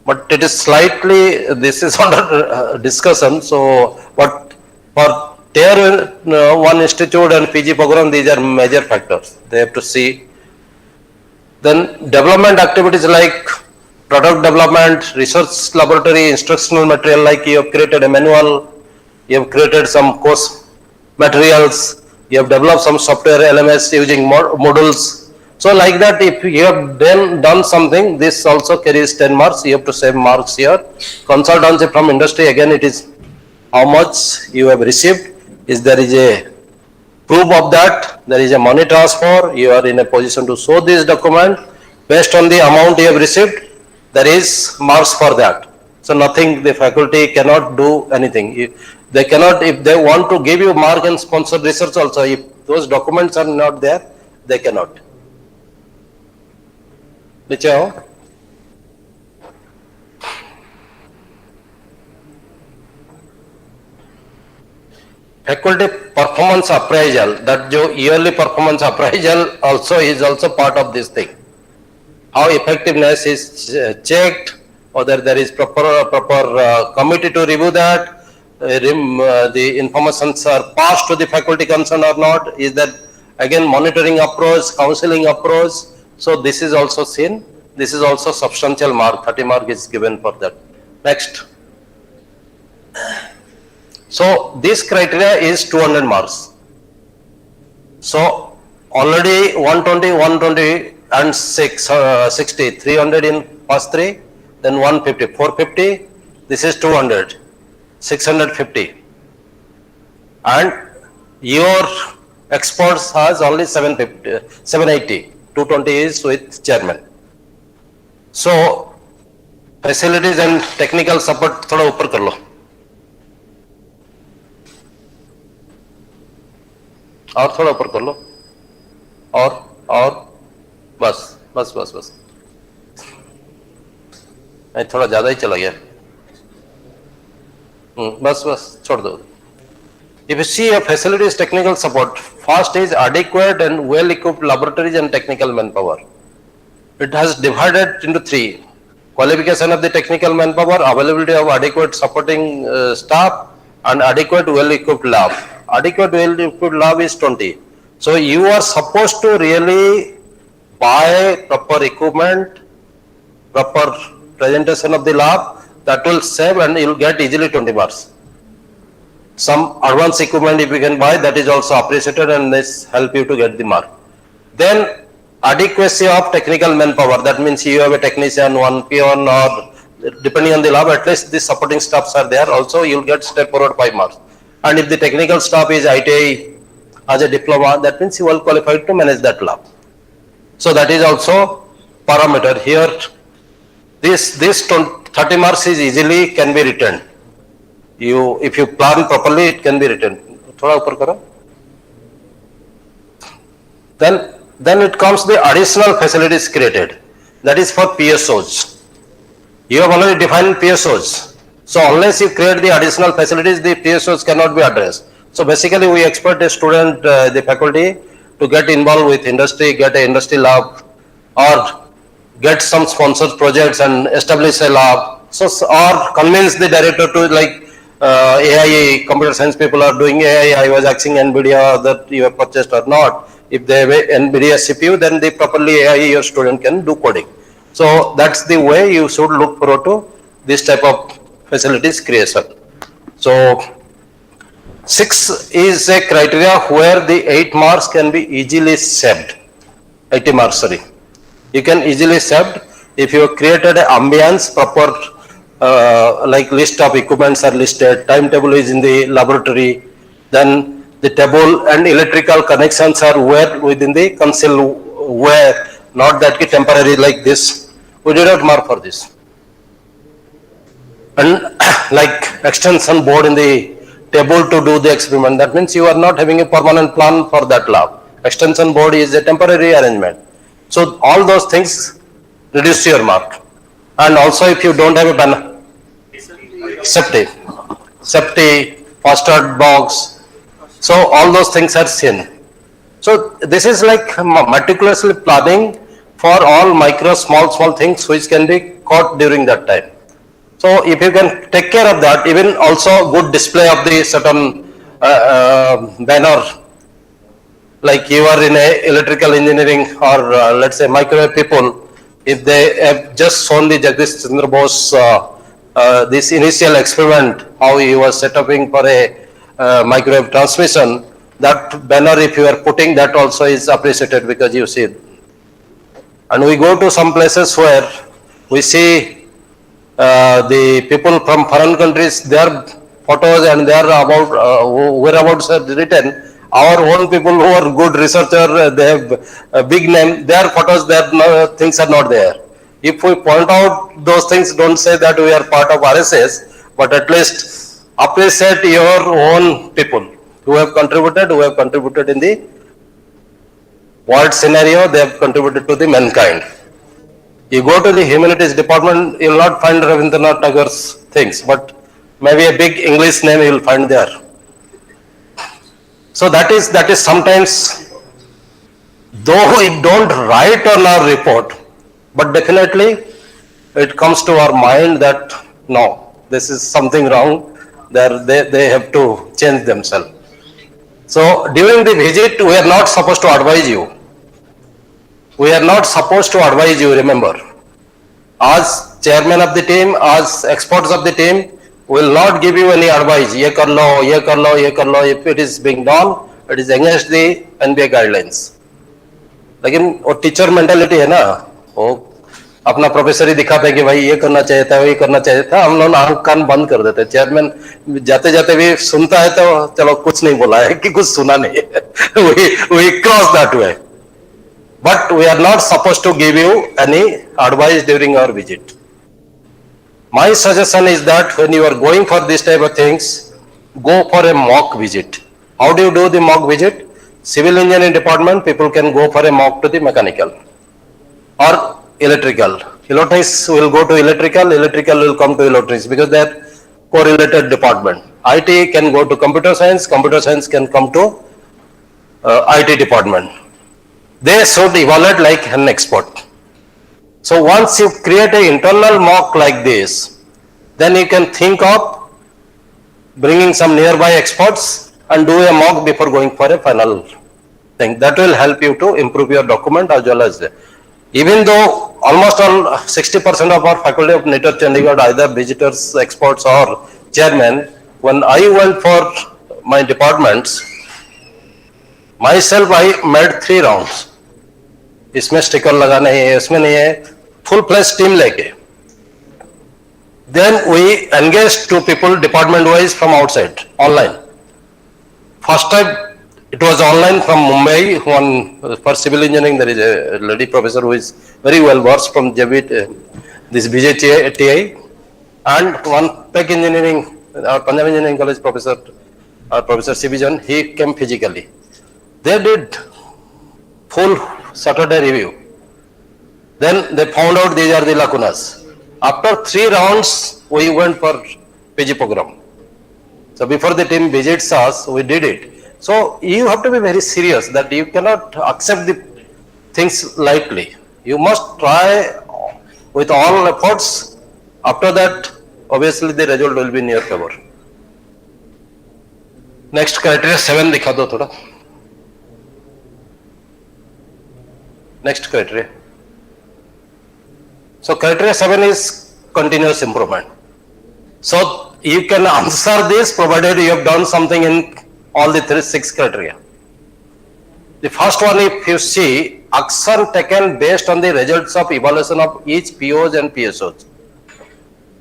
But it is slightly, this is under discussion, so but for tier 1 institute and PG program, these are major factors, they have to see. Then development activities like product development, research laboratory, instructional material, like you have created a manual, you have created some course materials, you have developed some software LMS using modules. So like that, if you have then done something, this also carries 10 marks, you have to save marks here. Consultancy from industry, again it is how much you have received, is there is a proof of that, there is a money transfer, you are in a position to show this document, based on the amount you have received, there is marks for that. So nothing, the faculty cannot do anything. They cannot, if they want to give you mark and sponsor research also, if those documents are not there, they cannot. Niche ho? Faculty performance appraisal, that jo yearly performance appraisal also is also part of this thing. How effectiveness is checked, whether there is proper committee to review that, the informations are passed to the faculty concerned or not, is that again monitoring approach, counseling approach. So this is also seen, this is also substantial mark, 30 mark is given for that. Next. So this criteria is 200 marks. So already 120, 120 and 60, 300 in first 3, then 150, 450, this is 200, 650. And your experts has only 750, 780, 220 is with chairman. So facilities and technical support thoda upar kar lo. और थोड़ा ऊपर कर लो, और बस बस बस बस, नहीं थोड़ा ज्यादा ही चला गया, बस बस छोड़ दो. If you see a facilities technical support, first is adequate and well equipped laboratories and technical manpower. It has divided into 3: qualification of the technical manpower, availability of adequate supporting staff, and adequate well equipped lab. Adequate well equipped lab is 20. So you are supposed to really buy proper equipment, proper presentation of the lab, that will save and you will get easily 20 marks. some advanced equipment if you can buy, that is also appreciated and this help you to get the mark. Then adequacy of technical manpower, that means you have a technician, one peon, or depending on the lab, at least the supporting staffs are there, also you will get step forward 5 marks. And if the technical staff is ITI as a diploma, that means you are qualified to manage that lab. So that is also parameter here. This 30 marks is easily can be written. If you plan properly, it can be written. Thoda upar karo. Then it comes the additional facilities created. That is for PSOs. You have already defined PSOs. So unless you create the additional facilities, the PSOs cannot be addressed. So basically we expect a student, the faculty to get involved with industry, get an industry lab, or get some sponsored projects and establish a lab. So, or convince the director to like AI, computer science people are doing AI, I was asking NVIDIA that you have purchased or not. If they have NVIDIA CPU, then they properly AI, your student can do coding. So that's the way you should look forward to this type of facilities creation. So 6 is a criteria where the 8 marks can be easily saved. 80 marks, sorry. You can easily saved if you have created an ambience, proper like list of equipments are listed, timetable is in the laboratory, then the table and electrical connections are where within the console, where not that temporary like this. We did not mark for this. And like extension board in the table to do the experiment, that means you are not having a permanent plan for that lab. Extension board is a temporary arrangement. So all those things reduce your mark. And also if you don't have a banner, safety, fast start box. So all those things are seen. So this is like meticulously planning for all micro, small things which can be caught during that time. So if you can take care of that, even also good display of the certain banner, like you are in a electrical engineering or let's say microwave people, if they have just shown the Jagdish Chandra Bose this initial experiment, how he was setting for a microwave transmission, that banner if you are putting, that also is appreciated because you see it. And we go to some places where we see the people from foreign countries, their photos and their whereabouts are written. Our own people who are good researcher, they have a big name, their photos, their things are not there. If we point out those things, don't say that we are part of RSS, but at least appreciate your own people who have contributed in the world scenario, they have contributed to the mankind. You go to the humanities department, you will not find Ravindranath Tagore's things, but maybe a big English name you will find there. So that is sometimes, though it don't write on our report, but definitely it comes to our mind that no, this is something wrong, they have to change themselves. So during the visit, we are not supposed to advise you. We are not supposed to advise you, remember. As chairman of the team, as experts of the team, we will not give you any advice. Ye kar lo, ye kar lo, ye kar lo. If it is being done, it is against the NBA guidelines. लेकिन वो teacher mentality है ना, वो अपना professor ही दिखाता है कि भाई ये करना चाहिए था, ये करना चाहिए था, हम लोग आंख कान बंद कर देते हैं. चेयरमैन जाते जाते भी सुनता है तो चलो कुछ नहीं बोला है कि कुछ सुना नहीं है. we cross that way. But we are not supposed to give you any advice during our visit. My suggestion is that when you are going for this type of things, go for a mock visit. How do you do the mock visit? Civil engineering department, people can go for a mock to the mechanical or electrical. Electronics will go to electrical will come to electronics because they are correlated department. IT can go to computer science can come to IT department. They should evaluate like an expert. So once you create an internal mock like this, then you can think of bringing some nearby experts and do a mock before going for a final thing. That will help you to improve your document as well as even though almost all 60% of our faculty of NITER Chandigarh, either visitors, experts or chairmen, when I went for my departments, myself I made 3 rounds. इसमें sticker लगाना है, इसमें नहीं है, full fledged team लेके. Then we engaged 2 people department wise from outside, online. First time it was online from Mumbai. One for civil engineering there is a lady professor who is very well versed from this BJTI, and one Tech engineering, our Punjab Engineering College professor, our Professor C.B. John, he came physically. They did full Saturday review. Then they found out these are the lacunas. After 3 rounds, we went for PG program. So before the team visits us, we did it. So you have to be very serious that you cannot accept the things lightly. You must try with all efforts. After that, obviously the result will be in your favor. Next criteria 7 दिखा दो थोड़ा. Next criteria. So criteria 7 is continuous improvement. So you can answer this provided you have done something in all the 6 criteria. The first one, if you see, action taken based on the results of evaluation of each POs and PSOs.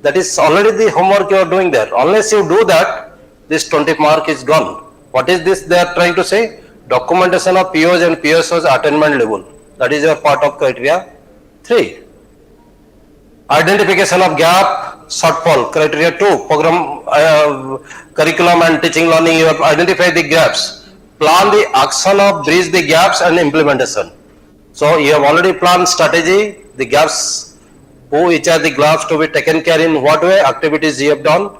That is already the homework you are doing there. Unless you do that, this 20 mark is gone. What is this they are trying to say? Documentation of POs and PSOs attainment level. That is your part of criteria 3. Identification of gap, shortfall, criteria 2. Program, curriculum and teaching learning, you have identified the gaps. Plan the action of bridge the gaps and implementation. So you have already planned strategy, the gaps, which are the gaps to be taken care in what way, activities you have done,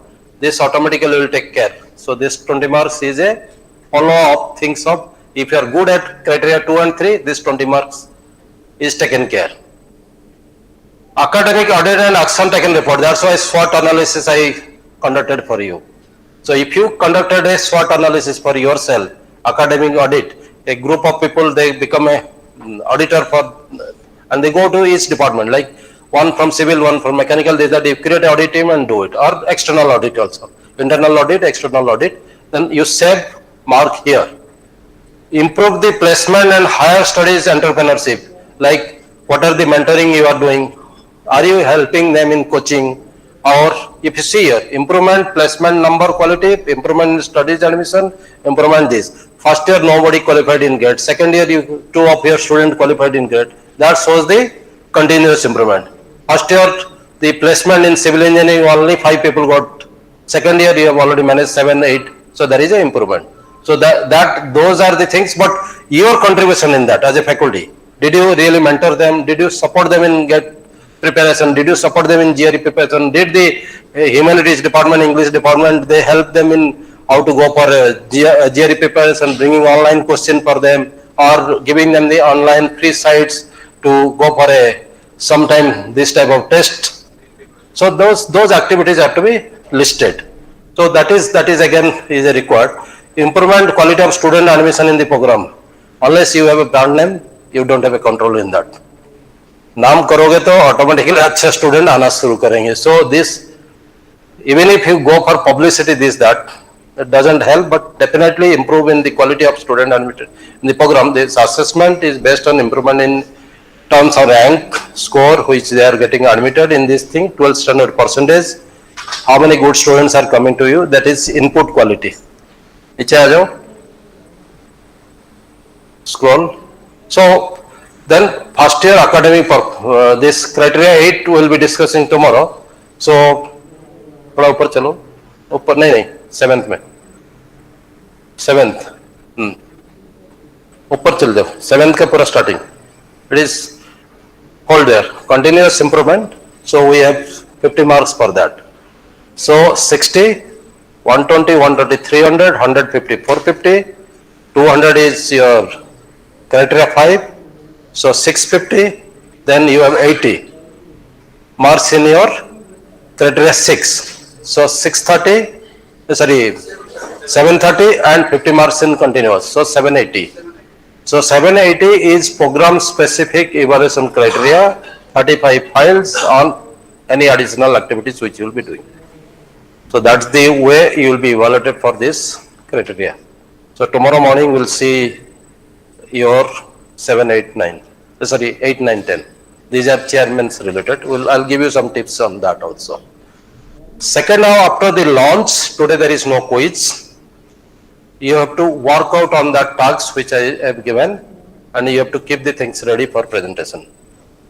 this automatically will take care. So this 20 marks is a follow up things of, if you are good at criteria 2 and 3, this 20 marks is taken care. Academic audit and action taken report, that's why SWOT analysis I conducted for you. So if you conducted a SWOT analysis for yourself, academic audit, a group of people, they become a auditor for, and they go to each department, like one from civil, one from mechanical, they create an audit team and do it, or external audit also. Internal audit, external audit, then you save mark here. Improve the placement and higher studies entrepreneurship, like what are the mentoring you are doing, are you helping them in coaching, or if you see here, improvement, placement number quality, improvement in studies admission, improvement this. First year nobody qualified in GATE, second year 2 of your students qualified in GATE, that shows the continuous improvement. First year the placement in civil engineering only 5 people got, second year you have already managed 7, 8, so there is an improvement. So those are the things, but your contribution in that as a faculty, did you really mentor them, did you support them in GATE preparation, did you support them in GRE preparation, did the humanities department, English department, they help them in how to go for GRE preparation, bringing online question for them, or giving them the online free sites to go for sometime this type of test. So those activities have to be listed. So that is again is a required. Improvement quality of student admission in the program. Unless you have a brand name, you don't have a control in that. नाम करोगे तो automatically अच्छे student आना शुरू करेंगे. So this even if you go for publicity this that it doesn't help, but definitely improve in the quality of student admitted in the program. This assessment is based on improvement in terms of rank score which they are getting admitted in this thing, 12th standard percentage, how many good students are coming to you, that is input quality. नीचे आ जाओ, scroll. So then first year academic, this criteria 8 will be discussing tomorrow. So थोड़ा ऊपर चलो, ऊपर नहीं 7th में, 7th ऊपर चल जाओ, 7th का पूरा starting. It is hold there, continuous improvement. So we have 50 marks for that. So 60, 120, 130, 300, 150, 450, 200 is your criteria 5. So 650, then you have 80 marks in your criteria 6. So 730 and 50 marks in continuous. So 780. So 780 is program specific evaluation criteria, 35 files on any additional activities which you will be doing. So that's the way you will be evaluated for this criteria. So tomorrow morning we'll see your 7, 8, 9. Sorry, 8, 9, 10. These are chairman's related. I'll give you some tips on that also. Second, now after the launch, today there is no quiz. You have to work out on that tasks which I have given, and you have to keep the things ready for presentation.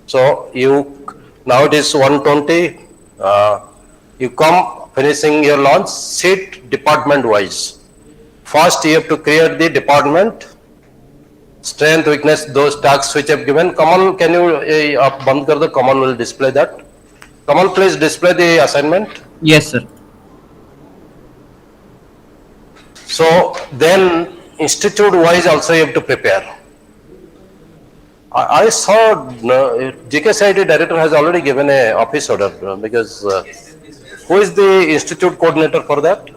So now it is 1:20. You come finishing your launch, sit department wise. First, you have to create the department, strength, weakness, those tasks which I have given. Kamal, can you band kar do? Kamal will display that. Kamal, please display the assignment. Yes, sir. So then, institute wise also you have to prepare. I saw GKCIT director has already given a office order because who is the institute coordinator for that?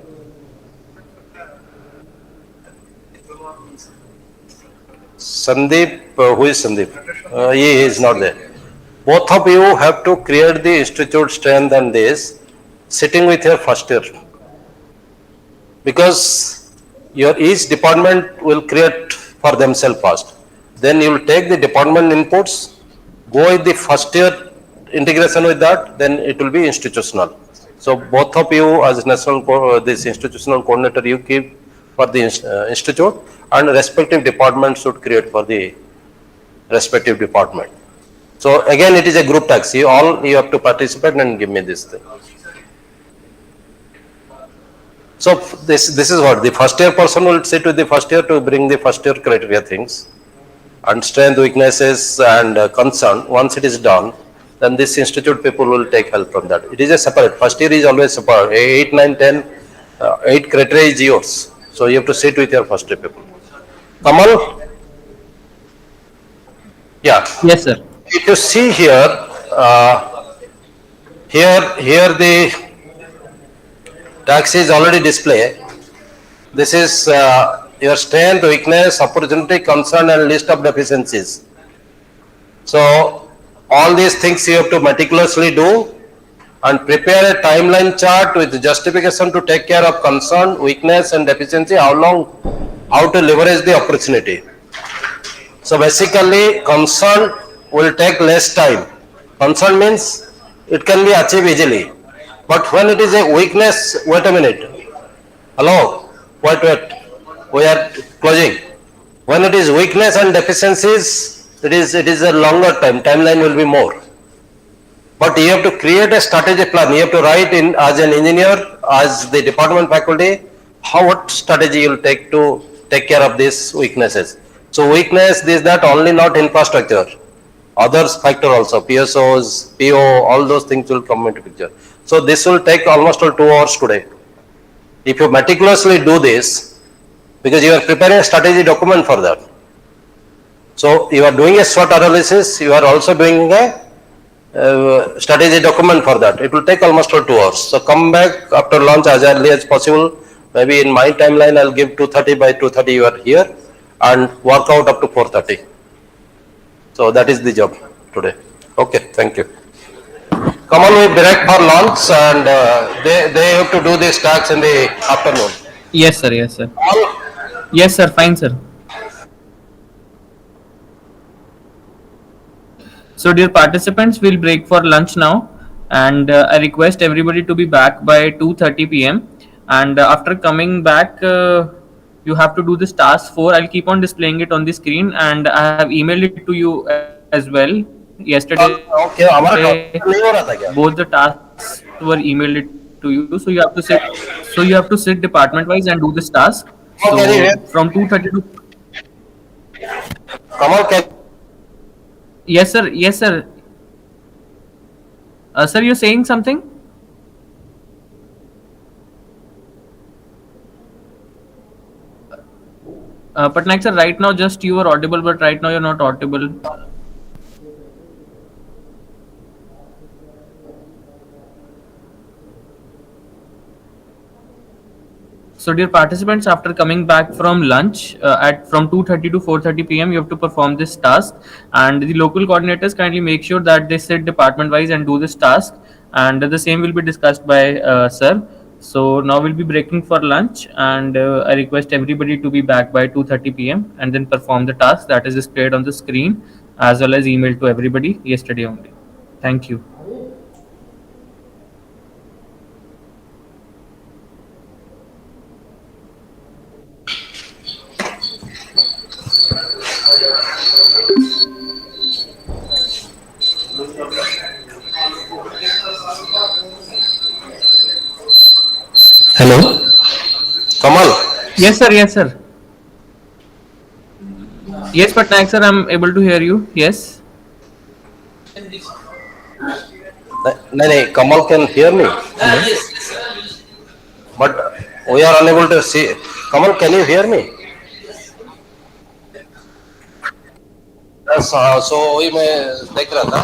Sandeep, who is Sandeep? He is not there. Both of you have to create the institute strength and this sitting with your first year. Because each department will create for themselves first. Then you will take the department inputs, go with the first year integration with that, then it will be institutional. So both of you as this institutional coordinator, you keep for the institute, and respective departments should create for the respective department. So again, it is a group task. You have to participate and give me this thing. So this is what the first year person will sit with the first year to bring the first year criteria things and strength, weaknesses and concern. Once it is done, then this institute people will take help from that. It is a separate. First year is always separate. 8, 9, 10, 8 criteria is yours. So you have to sit with your first year people. Kamal? Yeah. Yes, sir. If you see here, here the tax is already displayed. This is your strength, weakness, opportunity, concern and list of deficiencies. So all these things you have to meticulously do and prepare a timeline chart with justification to take care of concern, weakness and deficiency, how to leverage the opportunity. So basically concern will take less time. Concern means it can be achieved easily. But when it is a weakness, wait a minute. Hello, wait. We are closing. When it is weakness and deficiencies, it is a longer timeline will be more. But you have to create a strategic plan. You have to write in as an engineer, as the department faculty, what strategy you will take to take care of these weaknesses. So weakness, that only not infrastructure. Others factor also, PSOs, PO, all those things will come into picture. So this will take almost 2 hours today. If you meticulously do this, because you are preparing a strategy document for that. So you are doing a SWOT analysis, you are also doing a strategy document for that. It will take almost 2 hours. So come back after launch as early as possible. Maybe in my timeline I'll give 2:30, by 2:30 you are here and work out up to 4:30. So that is the job today. Okay, thank you. Come on, we break for lunch and they have to do these tasks in the afternoon. Yes, sir. Yes, sir. Yes, sir. Fine, sir. So, dear participants, we'll break for lunch now, and I request everybody to be back by 2:30 p.m. And after coming back, you have to do this task 4. I'll keep on displaying it on the screen, and I have emailed it to you as well yesterday. Okay, both the tasks were emailed it to you, so you have to sit. So you have to sit department wise and do this task. So from 2:30 to. Kamal, can. Yes, sir. Yes, sir. Sir, you're saying something? Patnaik sir, right now just you are audible, but right now you're not audible. So dear participants, after coming back from lunch from 2:30 to 4:30 p.m. you have to perform this task, and the local coordinators kindly make sure that they sit department wise and do this task, and the same will be discussed by sir. So now we'll be breaking for lunch, and I request everybody to be back by 2:30 p.m. and then perform the task that is displayed on the screen as well as emailed to everybody yesterday only. Thank you. Hello. Kamal, Yes, sir. Yes, sir. Yes, Patnaik sir, I'm able to hear you. Yes. Kamal can hear me, but we are unable to see. Kamal, can you hear me? Yes, so वही मैं देख रहा था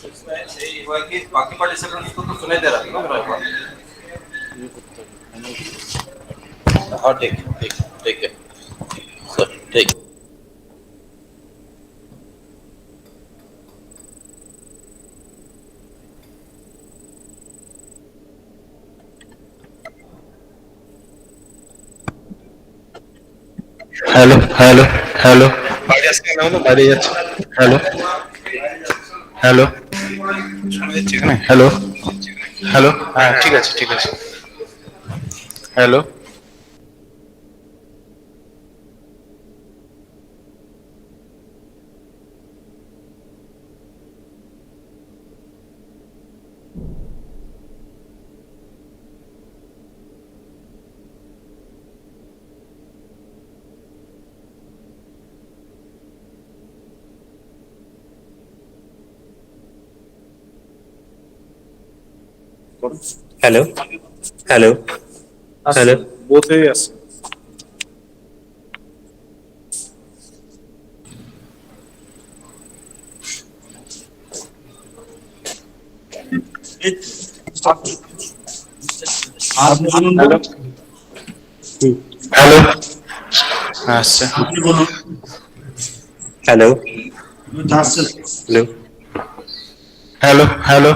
इसमें यही हुआ कि बाकी पार्टिसिपेंट्स को तो सुनाई दे रहा था ना मेरा बात हाँ ठीक ठीक ठीक है सर ठीक Hello. Hello. Hello. Hello. Hello. Hello. Hello. ঠিক আছে ঠিক আছে Hello. Hello, hello, hello. Both areas. Hello. আচ্ছা hello hello Hello. Hello.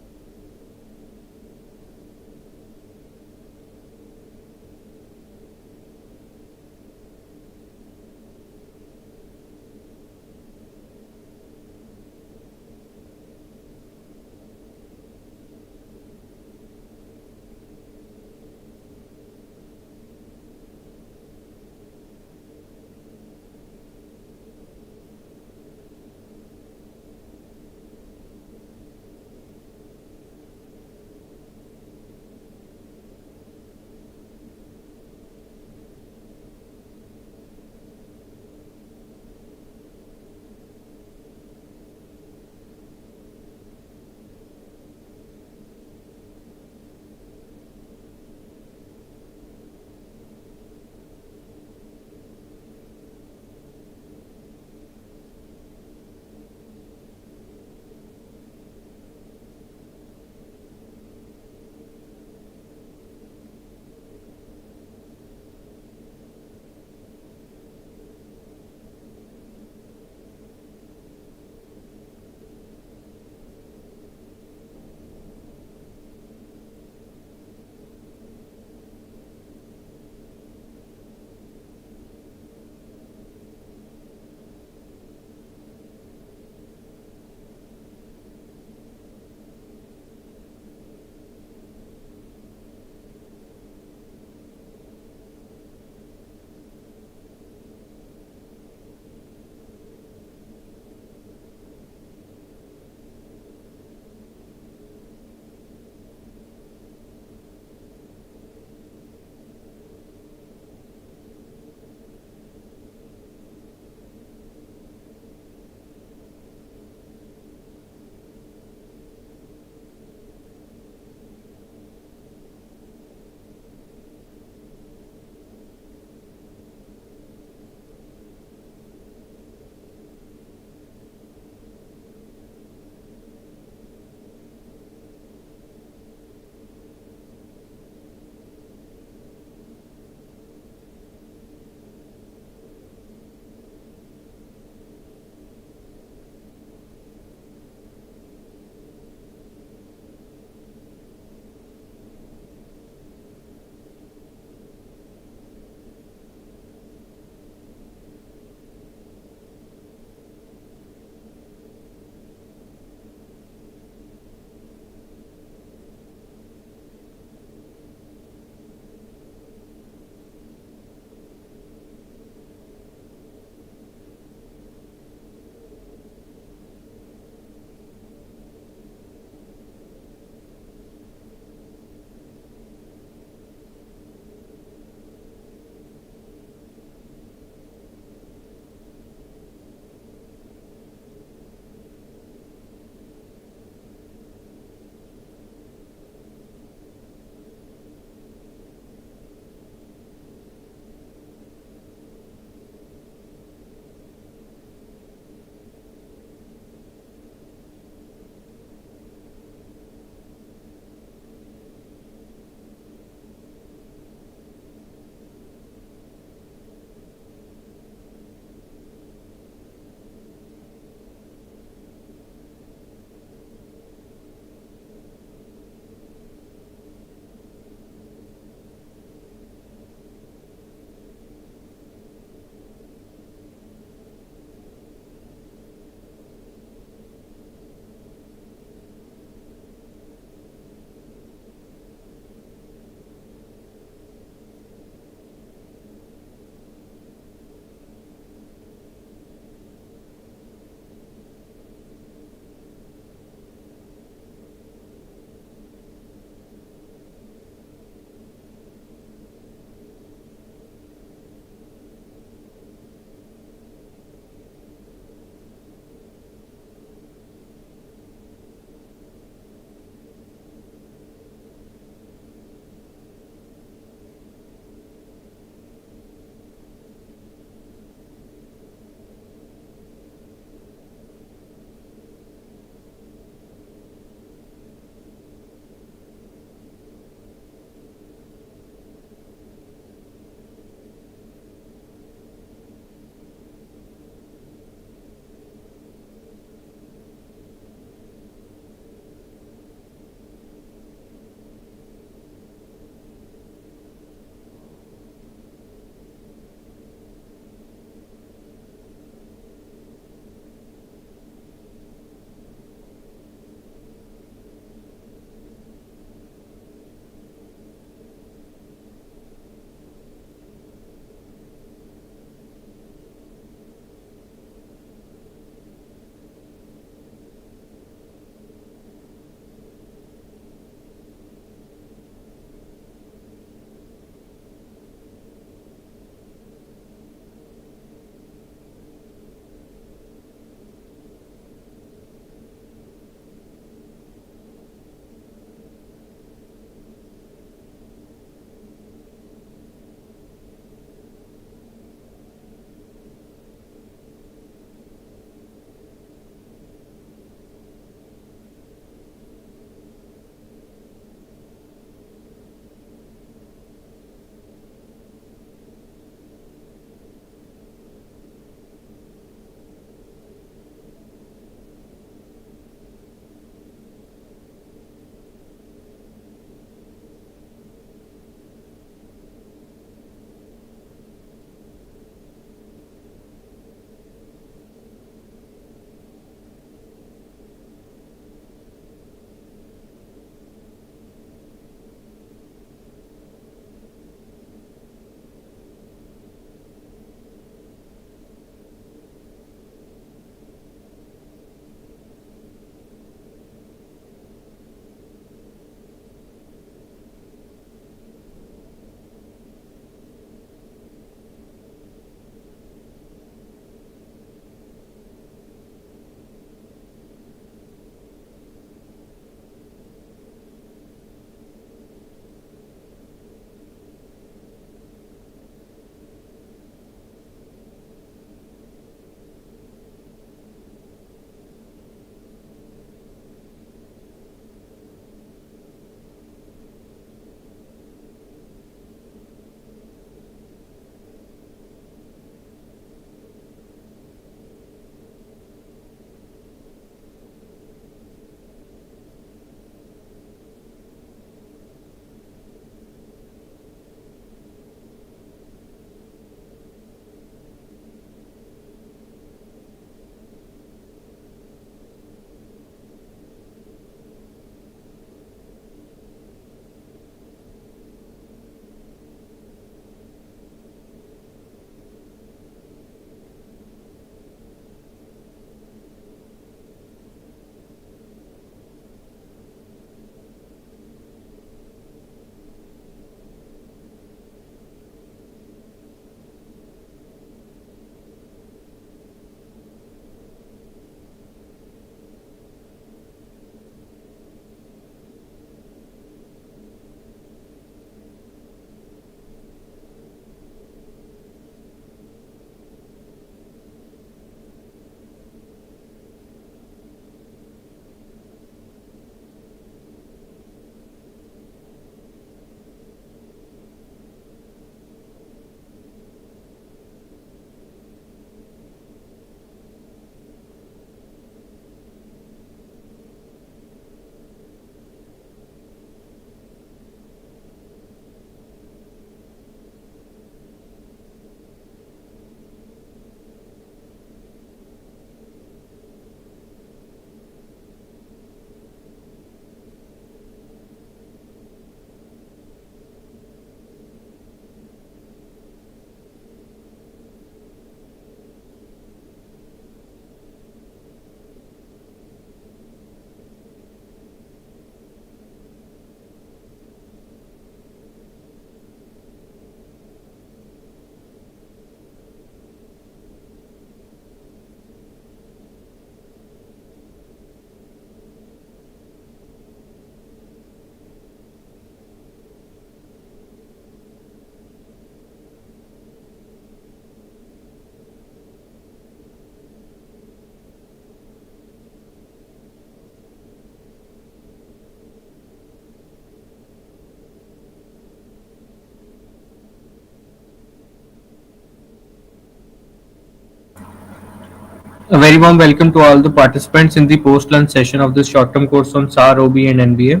A very warm welcome to all the participants in the post-lunch session of this short-term course on SAR, OB, and NBA.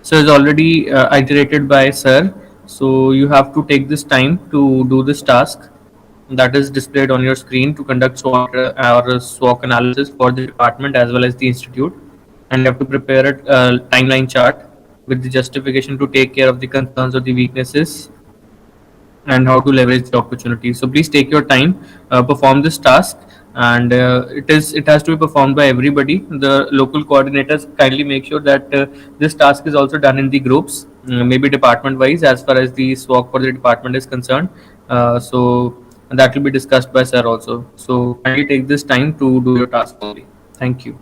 So it's already iterated by Sir. So you have to take this time to do this task that is displayed on your screen to conduct SWOT or SWOT analysis for the department as well as the institute, and you have to prepare a timeline chart with the justification to take care of the concerns or the weaknesses and how to leverage the opportunity. So please take your time, perform this task, and it has to be performed by everybody. The local coordinators kindly make sure that this task is also done in the groups, maybe department wise as far as the SWOC for the department is concerned. So that will be discussed by sir also. So kindly take this time to do your task only. Thank you.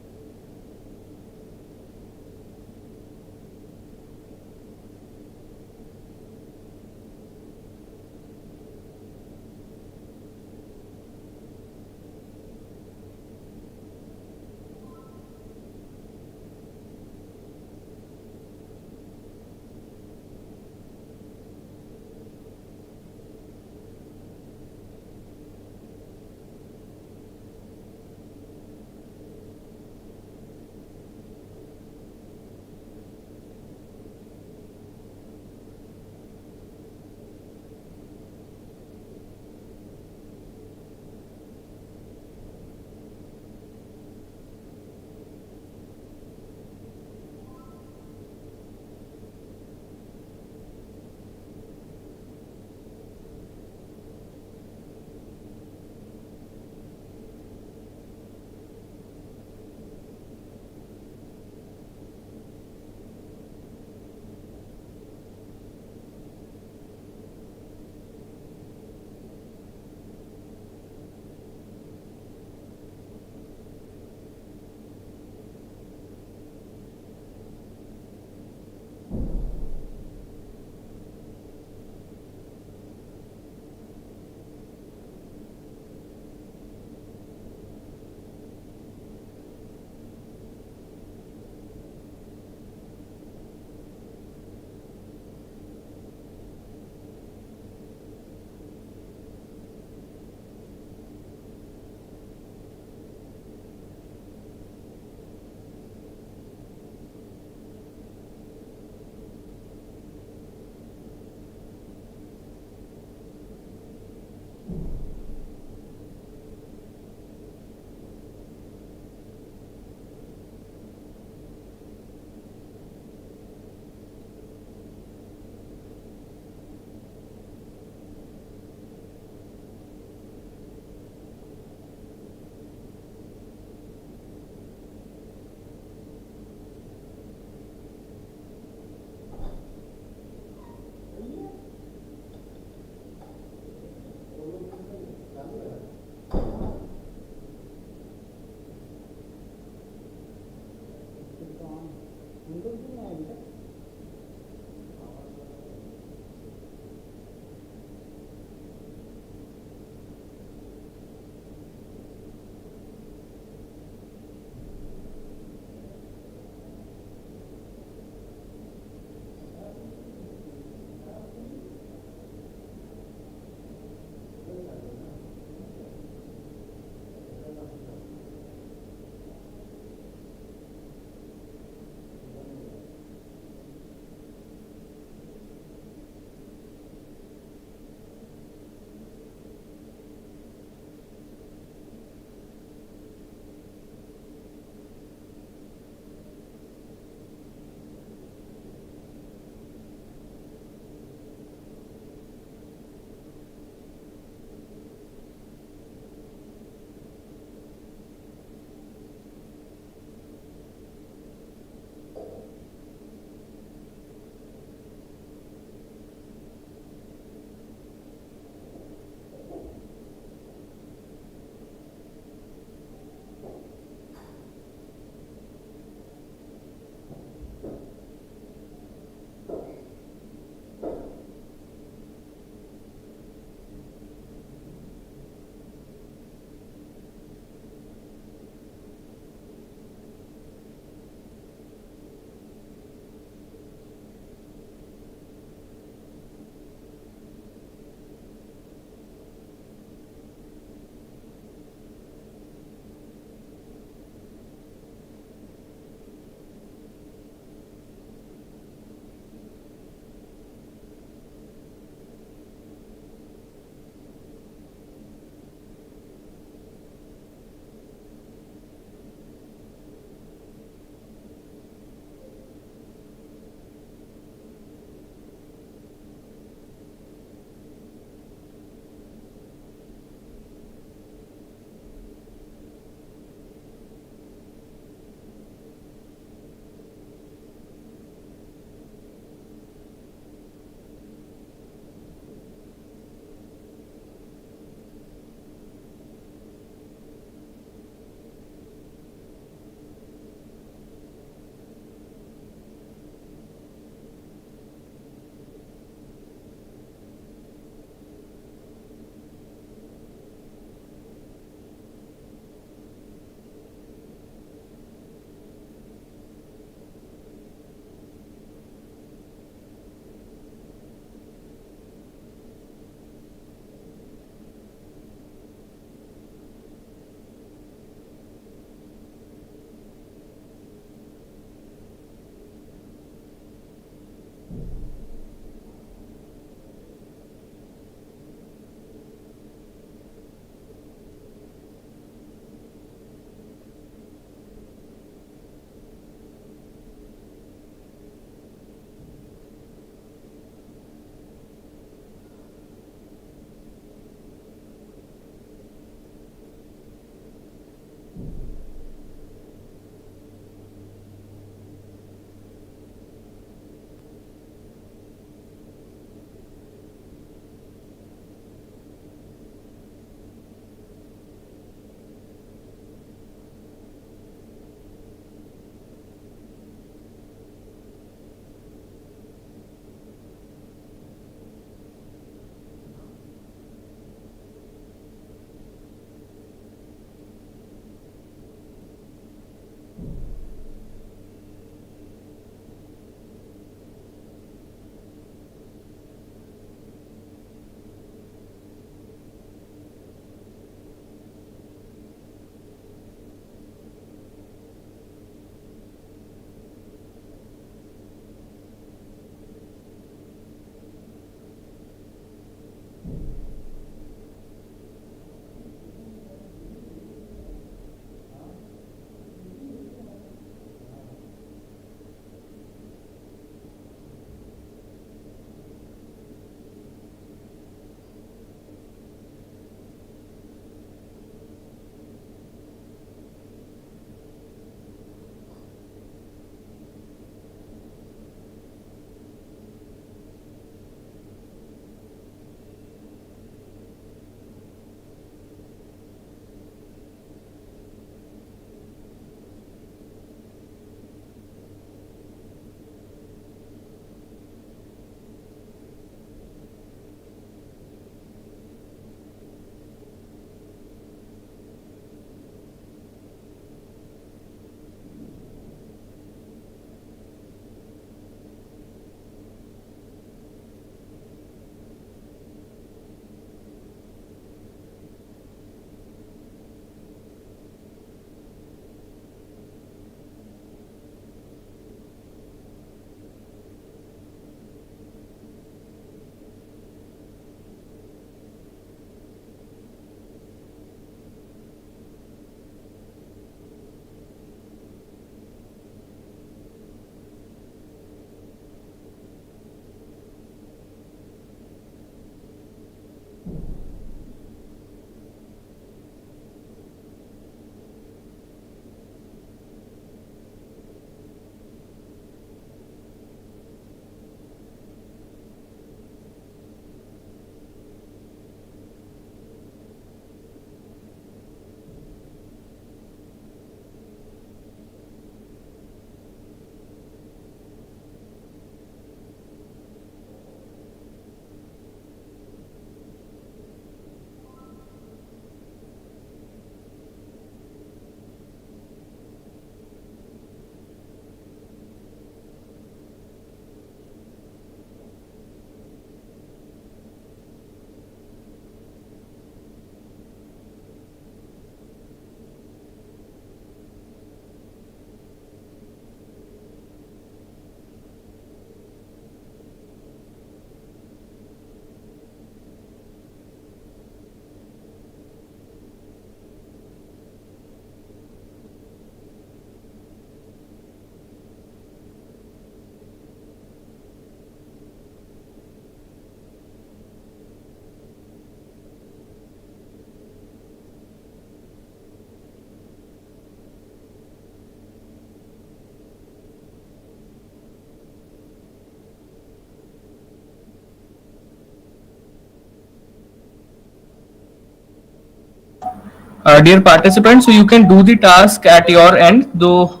Dear participants, so you can do the task at your end, though.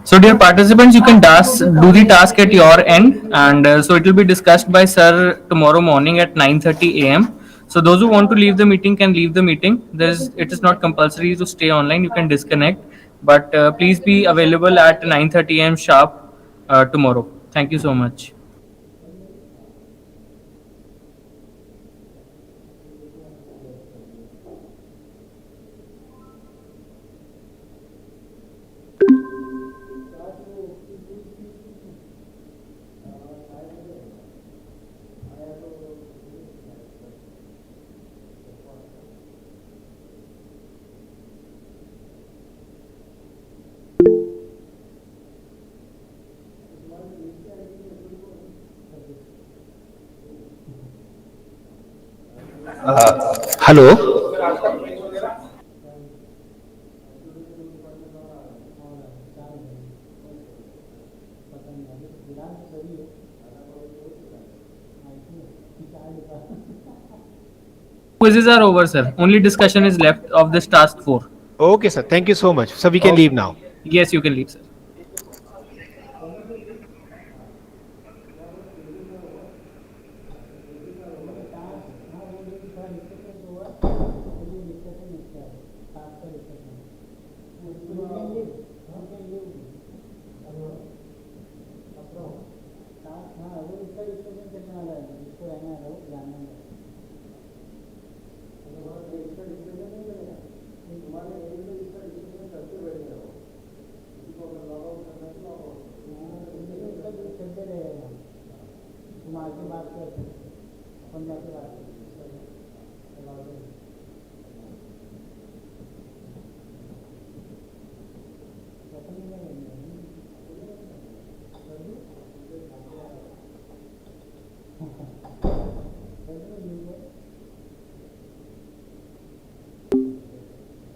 So, dear participants, you can do the task at your end, and so it will be discussed by sir tomorrow morning at 9:30 a.m. So, those who want to leave the meeting can leave the meeting. It is not compulsory to stay online. You can disconnect, but please be available at 9:30 a.m. sharp tomorrow. Thank you so much. Hello. Quizzes are over, sir. Only discussion is left of this task 4. Okay, sir. Thank you so much. So we can Okay. leave now. Yes, you can leave, sir.